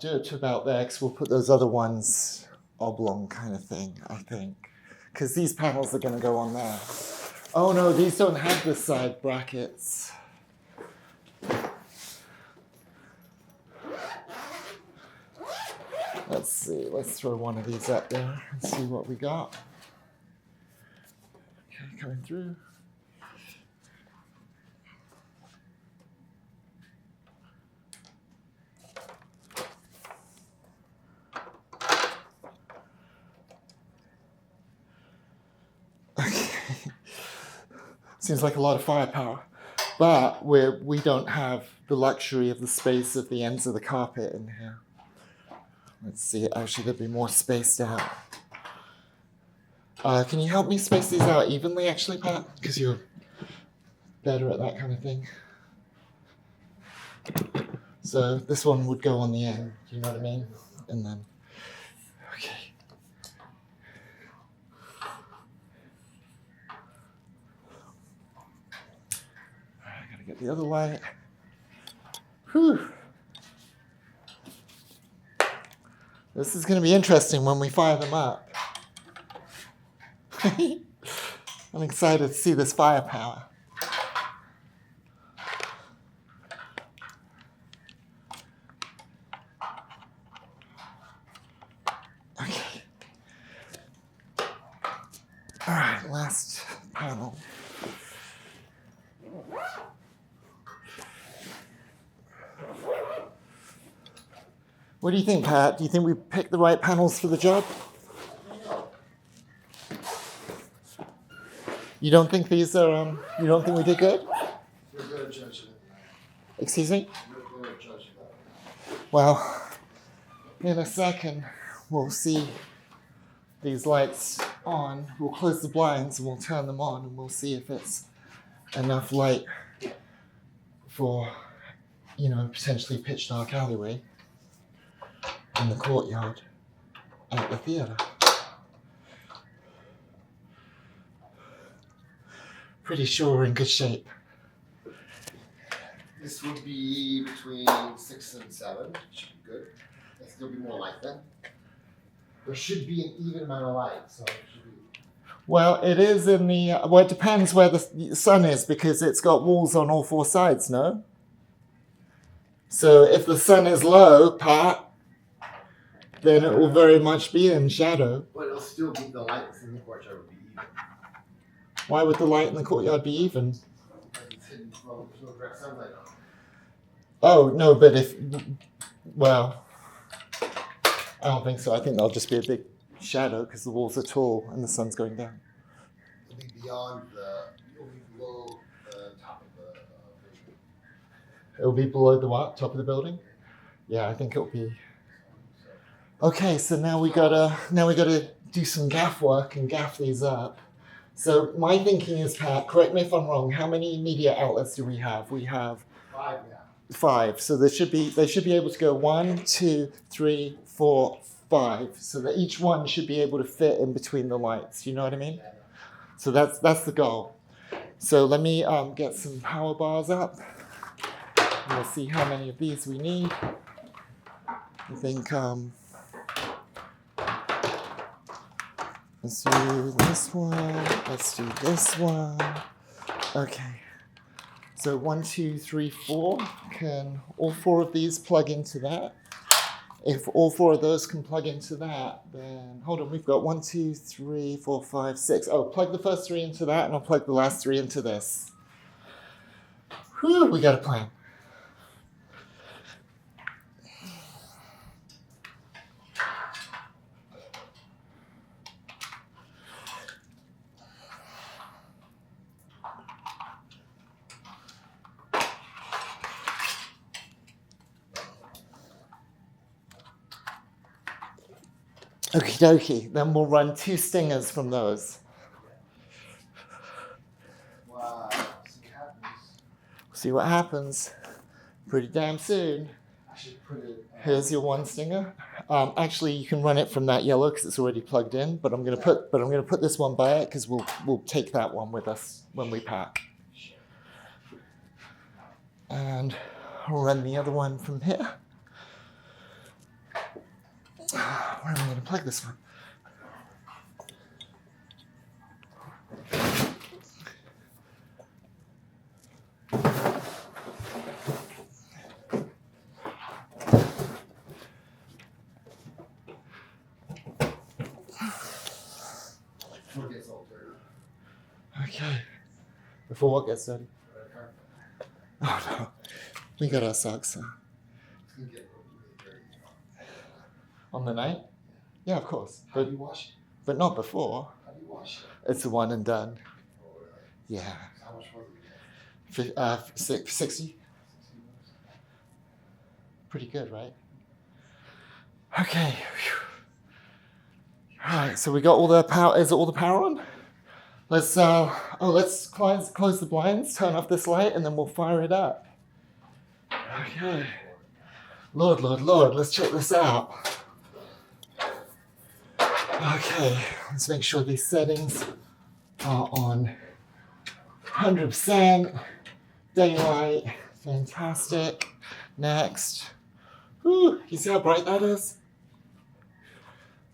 do it to about there, because we'll put those other ones oblong kind of thing, I think. Because these panels are going to go on there. Oh no, these don't have the side brackets. Let's see, let's throw one of these up there and see what we got. Okay, coming through. Seems like a lot of firepower, but we don't have the luxury of the space of the ends of the carpet in here. Let's see, actually they'll be more spaced out. Can you help me space these out evenly, actually, Pat? Because you're better at that kind of thing. So this one would go on the end, do you know what I mean? And then, okay. Get the other light. Whew. This is going to be interesting when we fire them up. I'm excited to see this firepower. Okay. All right, last panel. What do you think, Pat? Do you think we picked the right panels for the job? You don't think these are, you don't think we did good? You're good at judging it. Excuse me? You're good at judging it. Well, in a second, we'll see these lights on. We'll close the blinds and we'll turn them on and we'll see if it's enough light for, potentially pitch dark alleyway in the courtyard at the theater. Pretty sure we're in good shape. This would be between 6 and 7. Should be good. There'll still be more light then. There should be an even amount of light, so it should be. Well, it is in the, well, it depends where the sun is because it's got walls on all four sides, no? So if the sun is low, Pat, then it will very much be in shadow. But it'll still be the light that's in the courtyard would be even. Why would the light in the courtyard be even? Because it's hidden from there's no direct sunlight on it. Oh, no, but well, I don't think so. I think there'll just be a big shadow because the walls are tall and the sun's going down. It'll be it'll be below the top of the building. It'll be below the what? Top of the building? Yeah, I think it'll be. Okay, so now we gotta do some gaff work and gaff these up. So my thinking is, Pat, correct me if I'm wrong, how many media outlets do we have? We have 5, yeah. 5. So they should be able to go 1, 2, 3, 4, 5. So that each one should be able to fit in between the lights. Do you know what I mean? So that's the goal. So let me get some power bars up. And we'll see how many of these we need. I think let's do this one. Let's do this one. Okay. So 1, 2, 3, 4. Can all 4 of these plug into that? If all 4 of those can plug into that, then hold on. We've got 1, 2, 3, 4, 5, 6. Oh, plug the first 3 into that, and I'll plug the last 3 into this. Whew, we got a plan. Okie dokie, then we'll run 2 stingers from those. Wow, See what happens pretty damn soon. I should put it. Here's your 1 stinger. Actually, you can run it from that yellow because it's already plugged in. But I'm gonna put this one by it because we'll take that one with us when we pack. And I'll run the other one from here. Where am I going to plug this one? Before it gets all dirty. Okay. Before what gets dirty? Red carpet. Oh no. We got our socks on. It's gonna get really dirty. On the night? Yeah, of course. How do you wash it? But not before. How do you wash it? It's a one and done. Oh, really? Yeah. How much was it? 60? 60 bucks? Pretty good, right? Okay. Alright, so we got all the power. Is all the power on? Let's close the blinds, turn off this light, and then we'll fire it up. Okay. Lord, let's check this out. Okay, let's make sure these settings are on 100%. Daylight, fantastic. Next. Whew, you see how bright that is?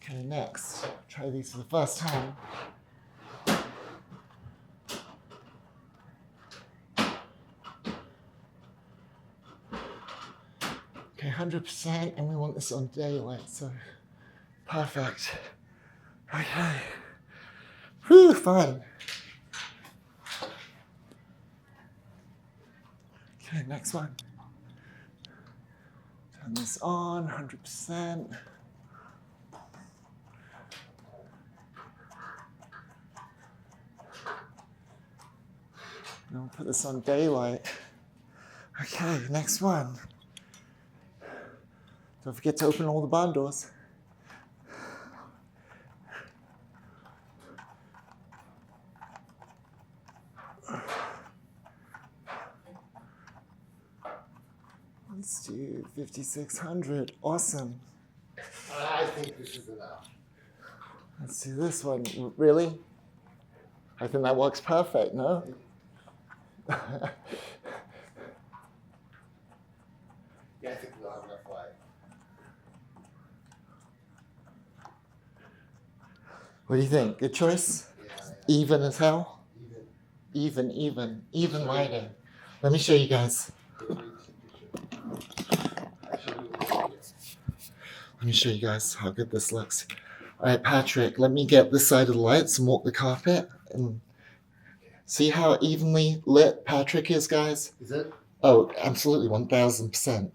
Okay, next. Try these for the first time. Okay, 100%, and we want this on daylight, so perfect. Okay. Whew, fun. Okay, next one. Turn this on, 100%. Now we'll put this on daylight. Okay, next one. Don't forget to open all the barn doors. Let's do 5,600. Awesome. I think this is enough. Let's do this one. Really? I think that works perfect, no? Yeah, I think we'll have enough light. What do you think? Good choice? Yeah. Even as hell? Even. Even lighting. Let me show you guys. Let me show you guys how good this looks. All right, Patrick, let me get this side of the lights and walk the carpet. And see how evenly lit Patrick is, guys? Is it? Oh, absolutely, 1,000%.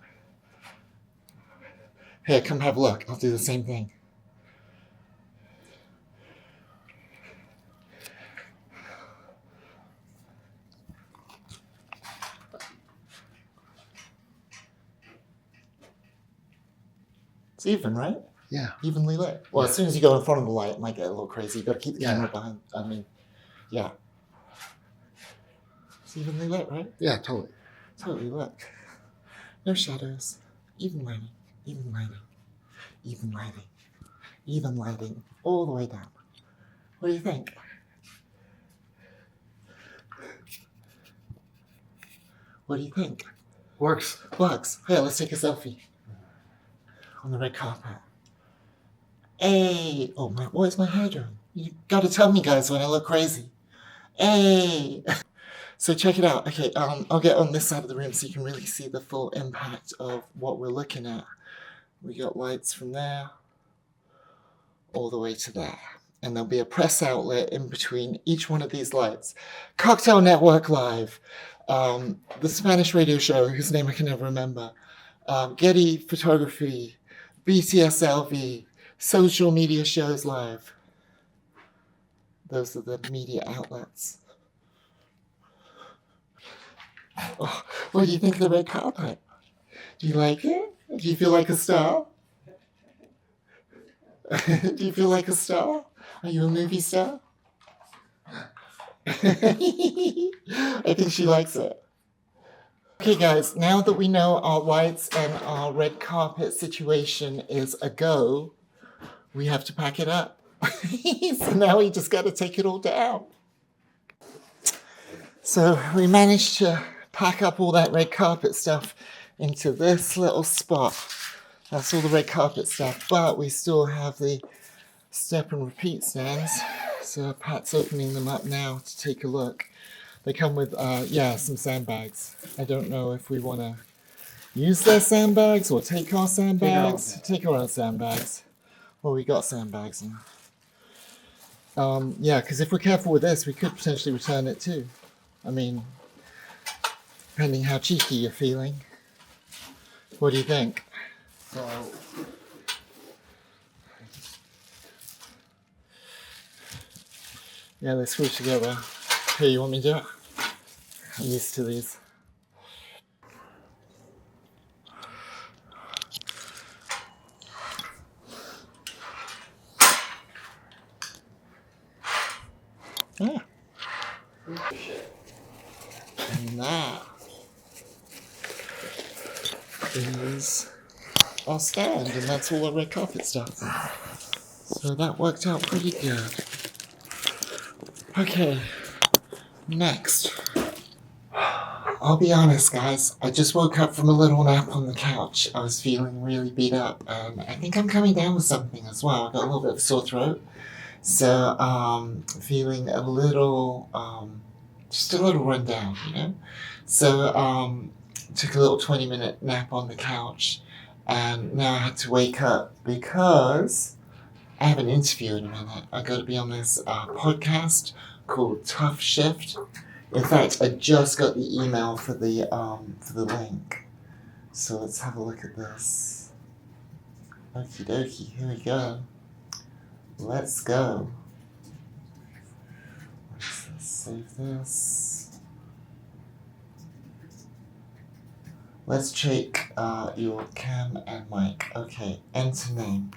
Here, come have a look. I'll do the same thing. It's even, right? Yeah. Evenly lit. Well, as soon as you go in front of the light, it might get a little crazy. You got to keep the camera behind. I mean, yeah. It's evenly lit, right? Yeah, totally. Totally lit. No shadows. Even lighting. Even lighting. Even lighting. Even lighting. All the way down. What do you think? What do you think? Works. Works. Here, let's take a selfie. On the red carpet. Hey! Oh, what is my hair doing? You gotta tell me, guys, when I look crazy. Hey! So check it out. Okay, I'll get on this side of the room so you can really see the full impact of what we're looking at. We got lights from there all the way to there. And there'll be a press outlet in between each one of these lights. Cocktail Network Live, the Spanish radio show, whose name I can never remember, Getty Photography, BTSLV, Social Media Shows Live. Those are the media outlets. Oh, what do you think of the red carpet? Do you like it? Do you feel like a star? Do you feel like a star? Are you a movie star? I think she likes it. Okay guys, now that we know our lights and our red carpet situation is a go, we have to pack it up. So now we just got to take it all down. So we managed to pack up all that red carpet stuff into this little spot. That's all the red carpet stuff, but we still have the step and repeat stands. So Pat's opening them up now to take a look. They come with, some sandbags. I don't know if we want to use their sandbags or take our sandbags. Take our own sandbags. Well, we got sandbags in. Because if we're careful with this, we could potentially return it too. I mean, depending how cheeky you're feeling. What do you think? So, Yeah, they screw together. Here, you want me to do it? I'm used to these. Yeah. And that is our stand, and that's all the red carpet stuff. So that worked out pretty good. Okay, next. I'll be honest, guys. I just woke up from a little nap on the couch. I was feeling really beat up, and I think I'm coming down with something as well. I got a little bit of a sore throat. So, feeling a little, just a little run down, you know? So, took a little 20-minute nap on the couch, and now I had to wake up because I have an interview in a minute. I got to be on this podcast called Tough Shift. In fact, I just got the email for the link. So let's have a look at this. Okie dokie, here we go. Let's go. Let's save this. Let's check your cam and mic. Okay, enter name.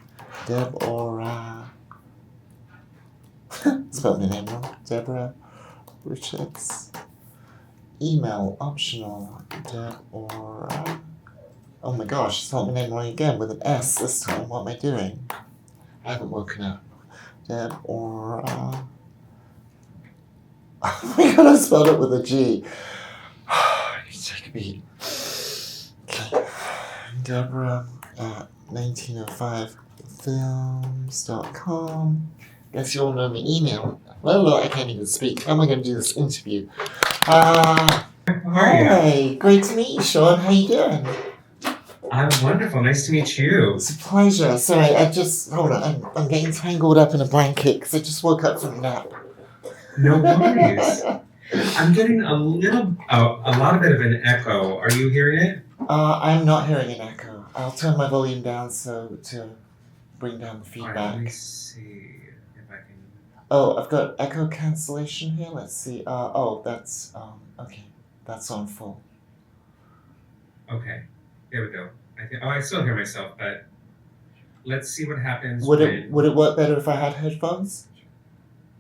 Deborah. Spelled the name wrong. Deborah Richards. Email optional. Deborah. Oh my gosh, spelled my name wrong again with an S this time. What am I doing? I haven't woken up. Deborah. Oh my god, I spelled it with a G. I need to take a beat. Okay. Deborah at 1905films.com. Guess you all know my email. Well, I can't even speak. How am I going to do this interview? How are you? Hi. Great to meet you, Sean. How you doing? I'm wonderful. Nice to meet you. It's a pleasure. Sorry, hold on. I'm getting tangled up in a blanket because I just woke up from a nap. No worries. I'm getting a lot bit of an echo. Are you hearing it? I'm not hearing an echo. I'll turn my volume down to bring down the All right, feedback. let me see if I can. Oh, I've got echo cancellation here. Let's see. That's okay. That's on full. Okay, there we go. I still hear myself, but let's see what happens. Would it work better if I had headphones?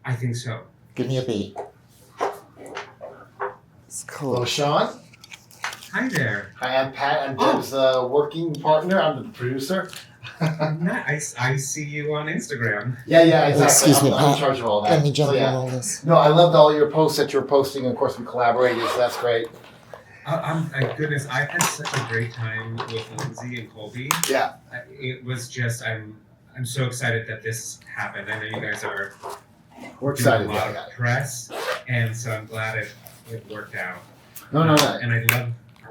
I think so. Give me a beat. It's hello, cool. Sean. Hi there. Hi, I'm Pat. I'm Deb's working partner. I'm the producer. Nice. I see you on Instagram. Yeah, exactly. Excuse me, I'm Pat. in charge of all that. Let me jump So, on all this. No, I loved all your posts that you're posting. Of course, we collaborated, so that's great. My goodness, I've had such a great time with Lindsay and Colby. Yeah. It was just, I'm so excited that this happened. I know you guys are We're doing excited. a lot Yeah. of press, and so I'm glad it worked out. No. And I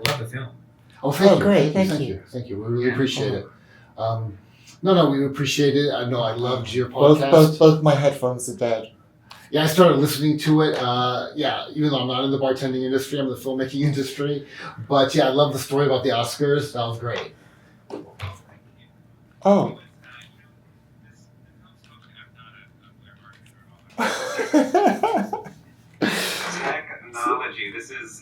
love the film. Oh, thank Oh, you. great, thank you. Thank you. We really Yeah. appreciate it. No, we appreciate it. I know I loved your podcast. Both my headphones are dead. Yeah, I started listening to it. Even though I'm not in the bartending industry, I'm in the filmmaking industry. But yeah, I love the story about the Oscars. That was great. Oh. Technology.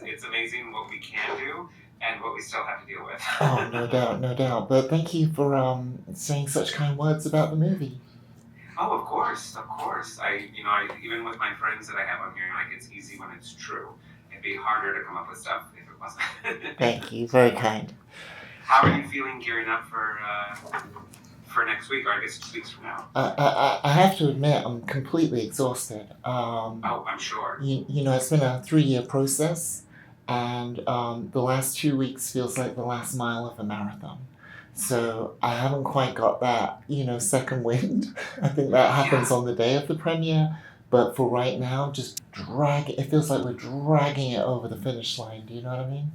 It's amazing what we can do and what we still have to deal with. Oh, no doubt. But thank you for saying such kind words about the movie. Oh, of course. I even with my friends that I have on here, like it's easy when it's true. It'd be harder to come up with stuff if it wasn't. Thank you, very kind. How are you feeling gearing up for next week, or I guess 2 weeks from now? I have to admit, I'm completely exhausted. Oh, I'm sure. It's been a 3-year process, and the last 2 weeks feels like the last mile of a marathon. So I haven't quite got that, second wind. I think that happens on the day of the premiere. But for right now, just it feels like we're dragging it over the finish line. Do you know what I mean?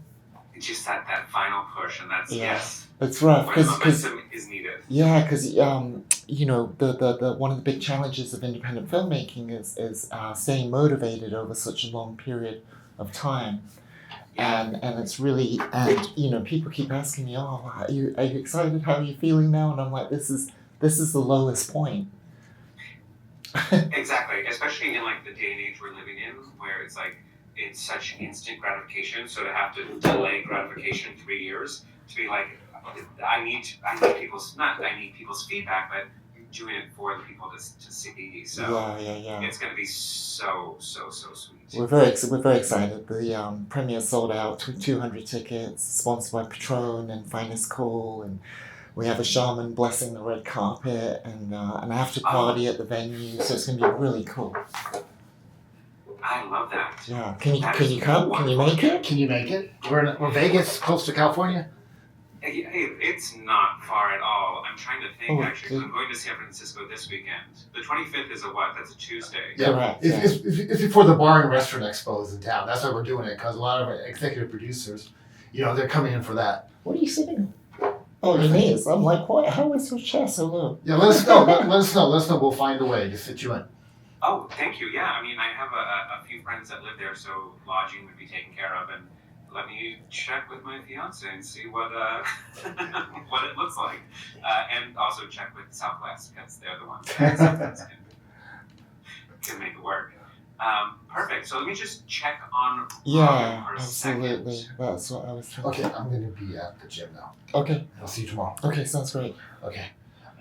It's just that final push, and that's Yeah. yes, It's rough where the because momentum is needed. yeah, because the one of the big challenges of independent filmmaking is staying motivated over such a long period of time. And it's really, and people keep asking me, oh, are you excited? How are you feeling now? And I'm like, this is the lowest point. Exactly, especially in like the day and age we're living in, where it's like it's such instant gratification. So to have to delay gratification 3 years to be like, I need people's feedback, but doing it for the people to see. So Yeah. it's going to be so sweet. We're very excited. The premiere sold out, 200 tickets, sponsored by Patron and Finest Call, and we have a shaman blessing the red carpet and an after party at the venue. So it's going to be really cool. I love that. Yeah. Can you come? Can you make it? Can you make it? We're Vegas, close to California. Hey, it's not far at all. I'm trying to think, actually. good. I'm going to San Francisco this weekend. The 25th is a what? That's a Tuesday. Yeah, Correct, it's before the bar and restaurant expo is in town. That's why we're doing it, because a lot of our executive producers, they're coming in for that. What are you sitting on? Oh, your knees. I'm like, what? How is your chair so low? Yeah, let us know. Let us know. We'll find a way to fit you in. Oh, thank you. Yeah, I mean, I have a few friends that live there, so lodging would be taken care of. And let me check with my fiance and see what what it looks like, and also check with Southwest because they're the ones that Southwest can make it work. Perfect. So let me just check on Yeah, for a absolutely. second. That's what I was thinking. Okay, I'm going to be at the gym now. Okay. I'll see you tomorrow. Okay, sounds great. Okay.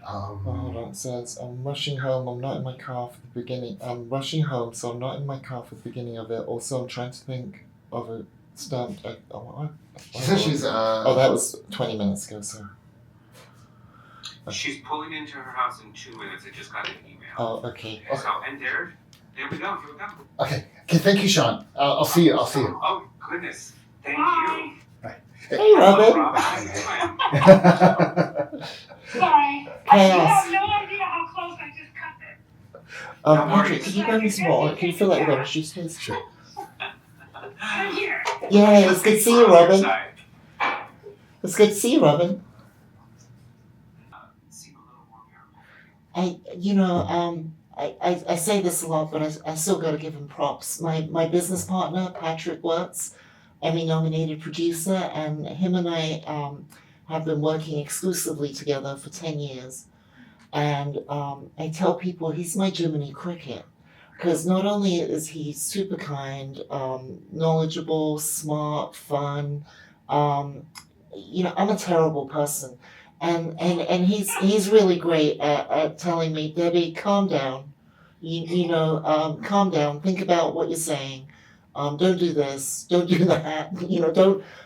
Oh, hold on. It says, I'm rushing home. I'm not in my car for the beginning. I'm rushing home, so I'm not in my car for the beginning of it. Also, I'm trying to think of a stunt. She says she's. Oh, that was 20 minutes ago, so. She's pulling into her house in 2 minutes. I just got an email. Oh, okay. So, and there we go. Here we go. Okay. Thank you, Sean. I'll see you. Oh goodness. Thank you. Hey, Hello, Robin. Rob. How you doing? Sorry. Chaos. You have no idea how close I just cut it. Don't worry. Patrick, can you grab me some water? Can you fill that with orange juice, please? Sure. I'm here. Yeah, it's good to see you, We're on your Robin. side. It's good to see you, Robin. Seem a little more careful. I say this a lot, but I still got to give him props. My business partner, Patrick Wirtz, Emmy-nominated producer, and him and I have been working exclusively together for 10 years. And I tell people he's my Jiminy Cricket, because not only is he super kind, knowledgeable, smart, fun, I'm a terrible person. And he's really great at telling me, Debbie, calm down. Calm down. Think about what you're saying. Don't do this. Don't do that.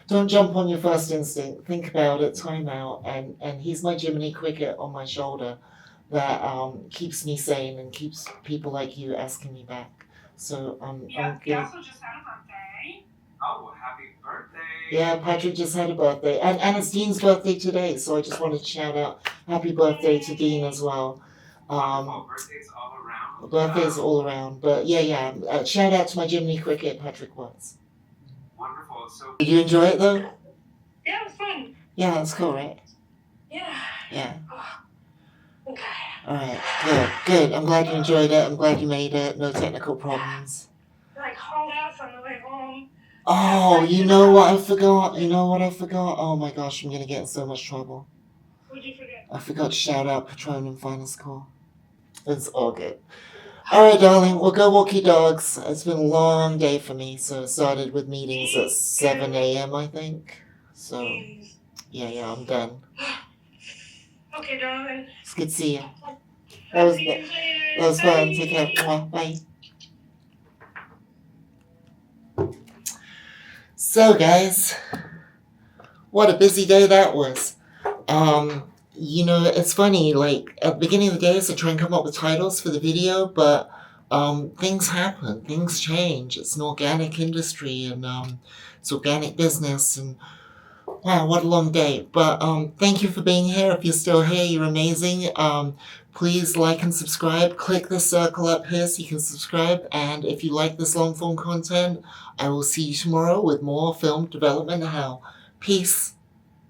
Don't jump on your first instinct. Think about it. Time out. And he's my Jiminy Cricket on my shoulder that keeps me sane and keeps people like you asking me back. So Yeah, he I'm also just had a birthday. Oh, happy birthday! Yeah, Patrick just had a birthday, and it's Dean's birthday today, so I just wanted to shout out happy birthday to Dean as well. Wonderful. Birthdays all around. Birthdays all around, but yeah. Shout out to my Jiminy Cricket, Patrick Watts. Wonderful. So Did you enjoy it though? Yeah, it was fun. Yeah, that's cool, right? Yeah. Yeah. Okay. All right. Good. I'm glad you enjoyed it. I'm glad you made it. No technical problems. I called out on the way home. Oh, you know what I forgot? Oh my gosh, I'm gonna get in so much trouble. What'd you forget? I forgot to shout out Patron and Finest Call. It's all good. Alright, darling, we'll go walk your dogs. It's been a long day for me, so it started with meetings at 7 a.m., I think. So, Jeez. yeah, I'm done. Okay, darling. It's good to see you. I'll see you later. That was fun. Bye. Take care. Mwah. Bye. So, guys, what a busy day that was. It's funny, like, at the beginning of the day, I try and come up with titles for the video, but things happen, things change. It's an organic industry, and it's organic business, and Wow, what a long day. But thank you for being here. If you're still here, you're amazing. Please like and subscribe. Click the circle up here so you can subscribe. And if you like this long form content, I will see you tomorrow with more film development hell. Peace.